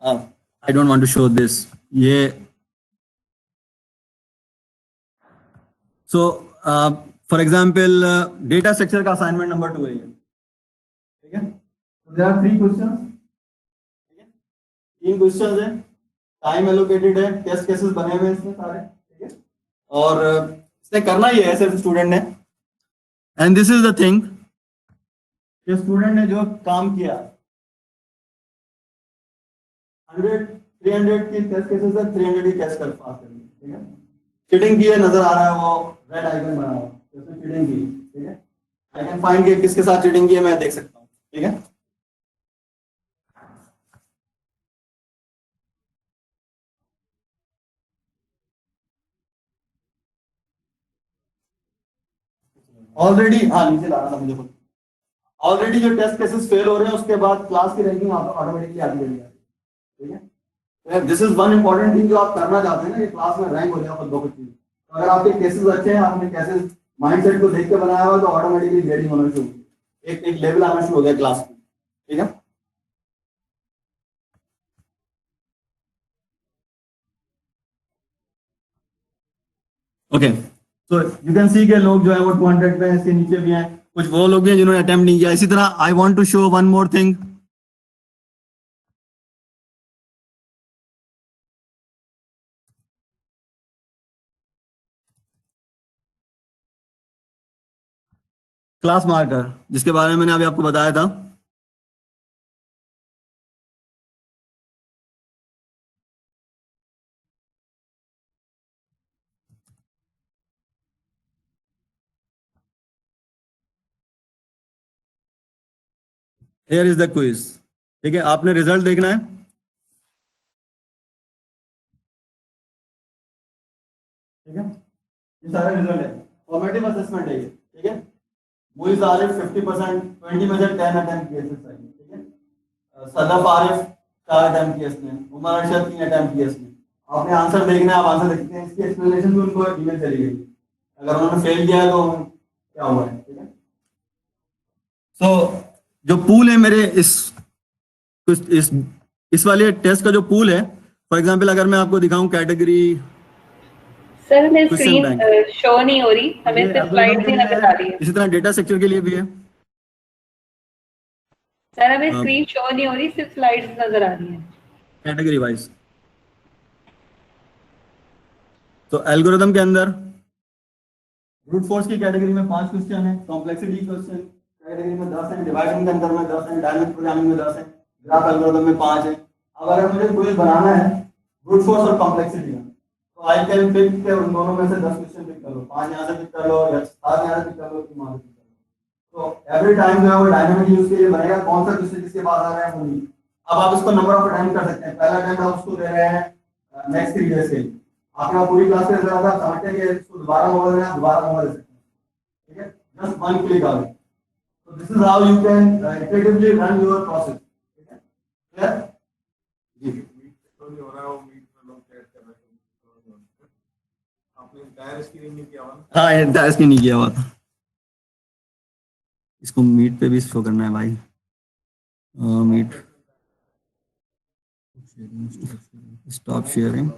I don't want to show this. ये so for example data structure का असाइनमेंट नंबर 2 है ये. ठीक है, देयर आर 3 क्वेश्चंस. ठीक है, 3 क्वेश्चंस है, टाइम एलोकेटेड है, टेस्ट केसेस बने हुए हैं इसमें सारे. ठीक है, और इसने करना ही है सिर्फ स्टूडेंट ने. And this is the thing कि स्टूडेंट ने जो काम किया 300 की टेस्ट केसेस है, 300 ही टेस्ट कर पास करेंगे, ठीक है। चीटिंग की है नजर आ रहा है, वो रेड आइकन बना हुआ है, उसने चीटिंग की, ठीक है। आई कैन फाइंड कि किसके साथ चीटिंग की है, मैं देख सकता हूँ, ठीक है। ऑलरेडी, हाँ नीचे ला रहा था मुझे, ऑलरेडी जो टेस्ट केसेस फेल हो रहे हैं उसके बाद क्लास की रैंकिंग ऑटोमेटिकली आगे बढ़ जाती है, ठीक है। This is one important thing जो आप करना चाहते हैं ना, कि क्लास में रैंक हो जाए और दो कुछ चीज। तो अगर आपके केसेस अच्छे हैं, आपने केसेस माइंडसेट को देख के बनाया हुआ, तो ऑटोमेटिकली ग्रेडिंग होना शुरू होगी, एक एक लेवल आना शुरू हो गया क्लास में, ठीक है। ओके, तो यू कैन सी के लोग जो है वो 200 पे हैं, इसके नीचे भी हैं, कुछ वो लोग भी हैं जिन्होंने अटेम्प्ट नहीं किया। इसी तरह I want to show one more thing. Class marker, जिसके बारे में मैंने अभी आपको बताया था। हियर इज द क्विज, ठीक है, आपने रिजल्ट देखना है। ठीक है, ये सारा रिजल्ट है, फॉर्मेटिव असेसमेंट है ये, ठीक है। मुइज आरिफ 50%, 20 में से 10 अटेम्प्ट किए थे सही, ठीक है। सदफ आरिफ 4 अटेम्प्ट किए इसने, उमर अरशद 3 अटेम्प्ट किए इसने। आपने आंसर देखना है, आप आंसर देखते हैं, इसकी एक्सप्लेनेशन भी उनको ईमेल चली गई, अगर उन्होंने फेल किया है तो क्या हुआ है, ठीक है। सो जो पूल है मेरे इस इस वाले टेस्ट का जो पूल है, फॉर एग्जांपल अगर मैं आपको दिखाऊं कैटेगरी सर हमें क्वेश्चन स्क्रीन बैंक, शो नहीं हो रही, हमें ये सिर्फ एल्गोरिथम स्लाइड के ही लिए नजर है, आ रही है। इसी तरह डेटा स्ट्रक्चर के लिए भी है। सर हमें स्क्रीन शो नहीं हो रही, सिर्फ स्लाइड्स नजर आ रही है। कैटेगरी वाइज, तो एल्गोरिथम के अंदर ब्रूट फोर्स की कैटेगरी में 5 क्वेश्चन है, कॉम्प्लेक्सिटी क्वेश्चन कैटेगरी में 10 है, डिवाइजन के अंदर में 10 है, डायनेमिक प्रोग्रामिंग में 10 है, ग्राफ एल्गोरिथम में 5 है। अब अगर मुझे क्विज बनाना है ब्रूट फोर्स और कॉम्प्लेक्सिटी का, तो आई कैन पिक के उन दोनों में से 10 क्वेश्चन पिक कर लो, 5 यहाँ से पिक कर लो या 7 यहाँ से पिक कर लो, 3 वहाँ से पिक कर लो। तो एवरी टाइम जो है वो डायनेमिक यूज के लिए बनेगा, कौन सा क्वेश्चन किसके पास आ रहा है वो नहीं। अब आप इसको नंबर ऑफ अटेम्प्ट कर सकते हैं, पहला अटेम्प्ट आप उसको दे रहे हैं नेक्स्ट 3 डेज के लिए, आपने पूरी क्लास में रहा था, समझते हैं कि इसको दोबारा मोबाइल देना, दोबारा मोबाइल दे सकते हैं, ठीक है, just one click away. So this is how you can effectively run your process, ठीक है, clear? जी, मीट तो नहीं हो रहा है, वो मीट में लोग चैट कर रहे हैं, आपने डायर स्क्रीन नहीं किया हुआ। हाँ ये डायस की नहीं किया हुआ था, इसको मीट पे भी शो करना है भाई, मीट स्टॉप शेयरिंग,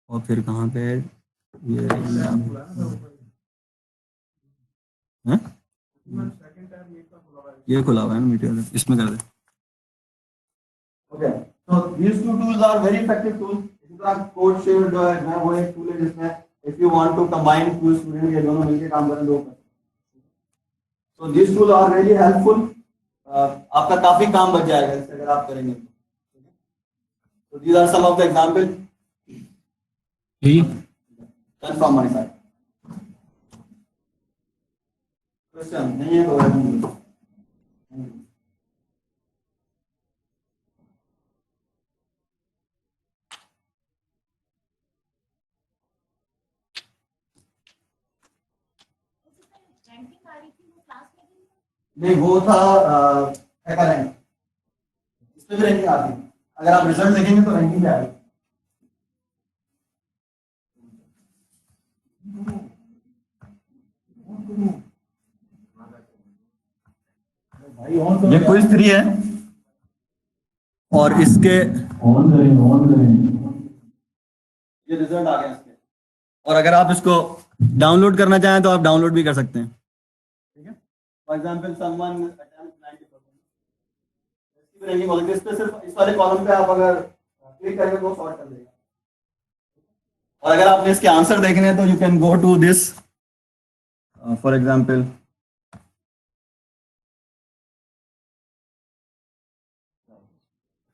और फिर कहाँ पे है ये, हैं? ये खुला हुआ है ना मीट, इसमें कर दे। Okay, so these two tools are very effective tools। इसी तरह कोड शेयर जो है वो एक टूल है जिसमें if you want to combine two student ये दोनों मिलके काम करें, दो so these tools are really helpful। आपका काफी काम बच जाएगा इससे अगर आप करेंगे तो। these are some of the examples done from my side। Question नहीं है तो नहीं, वो था हैकर रैंक, इसमें भी रैंकिंग आती है, अगर आप रिजल्ट देखेंगे तो रैंकिंग क्या आएगी। ये क्विज 3 है और इसके ये रिजल्ट आ गया इसके, और अगर आप इसको डाउनलोड करना चाहें तो आप डाउनलोड भी कर सकते हैं, ठीक है। फॉर एग्जांपल समवन अटेम्प्ट 90%, इसकी भी रैंकिंग हो सकती है। इस पे सिर्फ इस वाले कॉलम पे आप अगर क्लिक करेंगे तो सॉर्ट कर देगा, और अगर आपने इसके आंसर देखने हैं तो you can go to this, for example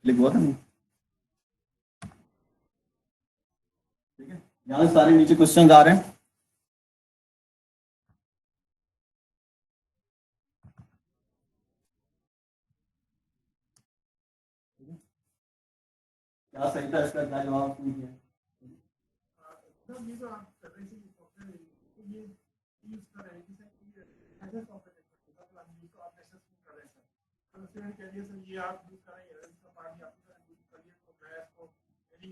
click हुआ था नहीं? ठीक है, यहाँ से सारे नीचे क्वेश्चन आ रहे हैं। क्या सही था, इसका क्या जवाब नहीं है? सर ये जो आप कर रहे थे सॉफ्टवेयर ये यूज कर रहे हैं कि सर ये ऐसे सॉफ्टवेयर मतलब आप यूज आप एसेसमेंट कर रहे हैं सर तो स्टूडेंट कह दिया सर ये आप यूज कर रहे हैं इसका पार्ट ये आपको यूज करिए तो मैं इसको यदि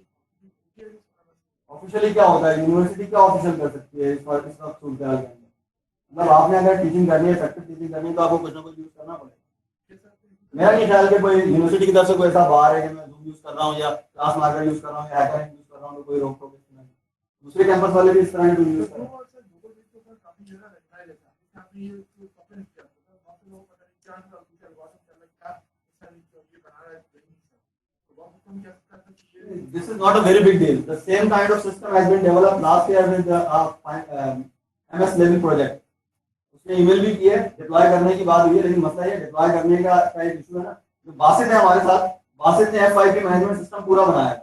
ऑफिशियली क्या होता है, यूनिवर्सिटी क्या ऑफिशियल कर सकती है इस वक्त सूरत के अंदर? मतलब आपने अगर टीचिंग करनी है, इफेक्टिव टीचिंग करनी है, तो आपको कुछ ना कुछ यूज करना पड़ेगा। मेरा नहीं ख्याल कि कोई यूनिवर्सिटी की तरफ से कोई ऐसा बाहर है कि मैं जूम यूज कर रहा हूँ या क्लास मार्कर यूज कर रहा हूँ या हैकर यूज कर रहा हूँ तो कोई रोक टोक नहीं। दूसरे कैंपस वाले भी इस तरह के यूज कर रहे हैं। काफी जगह रहता है जैसा आपने ये सॉफ्टवेयर किया तो वहाँ पे लोग पता नहीं क्या क्या एल्गोरिथम चल रहा है क्या सर ये बना रहा है तो बहुत कम क्या सकता है। This is not a very big deal. The same kind of system has been developed last year with MS level project. उसने ईमेल भी किए, डिप्लॉय करने की बात हुई है, लेकिन मसला ये डिप्लॉय करने का एक इशू है ना। जो बासित है हमारे साथ, बासित ने FYP मैनेजमेंट सिस्टम पूरा बनाया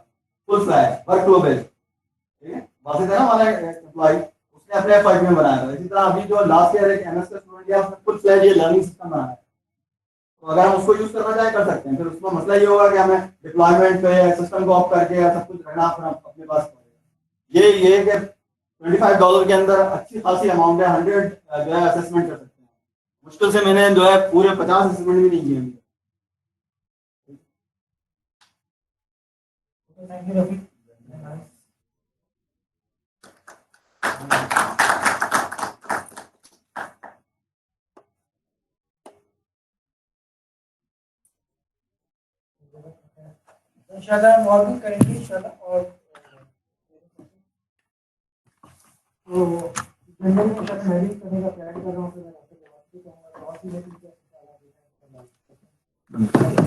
फुल फ्लैश वर्कफ्लो बेस्ड। ठीक है, बासित है ना हमारा एम्प्लॉय, उसने अपने FYP में बनाया था। इसी तरह अभी जो लास्ट ईयर एक MS का स्टूडेंट लिया, उसने फुल फ्लैश ये लर्निंग सिस्टम बनाया। तो अगर हम उसको यूज करना चाहें कर सकते हैं। फिर उसमें मसला ये होगा कि हमें डिप्लॉयमेंट पे सिस्टम को ऑफ करके सब कुछ रहना अपने पास पड़ेगा। ये कि $25 के अंदर अच्छी खासी अमाउंट है, 100 जो है असेसमेंट कर सकते हैं। मुश्किल से मैंने जो है पूरे 50 असेसमेंट भी नहीं किए हैं। Thank you Rafiq. इंशाल्लाह हम और भी करेंगे इंशाल्लाह। और तो जनरल में शायद मैं भी करने का प्लान कर रहा हूँ, फिर मैं आपसे बात भी करूँगा तो और भी मैं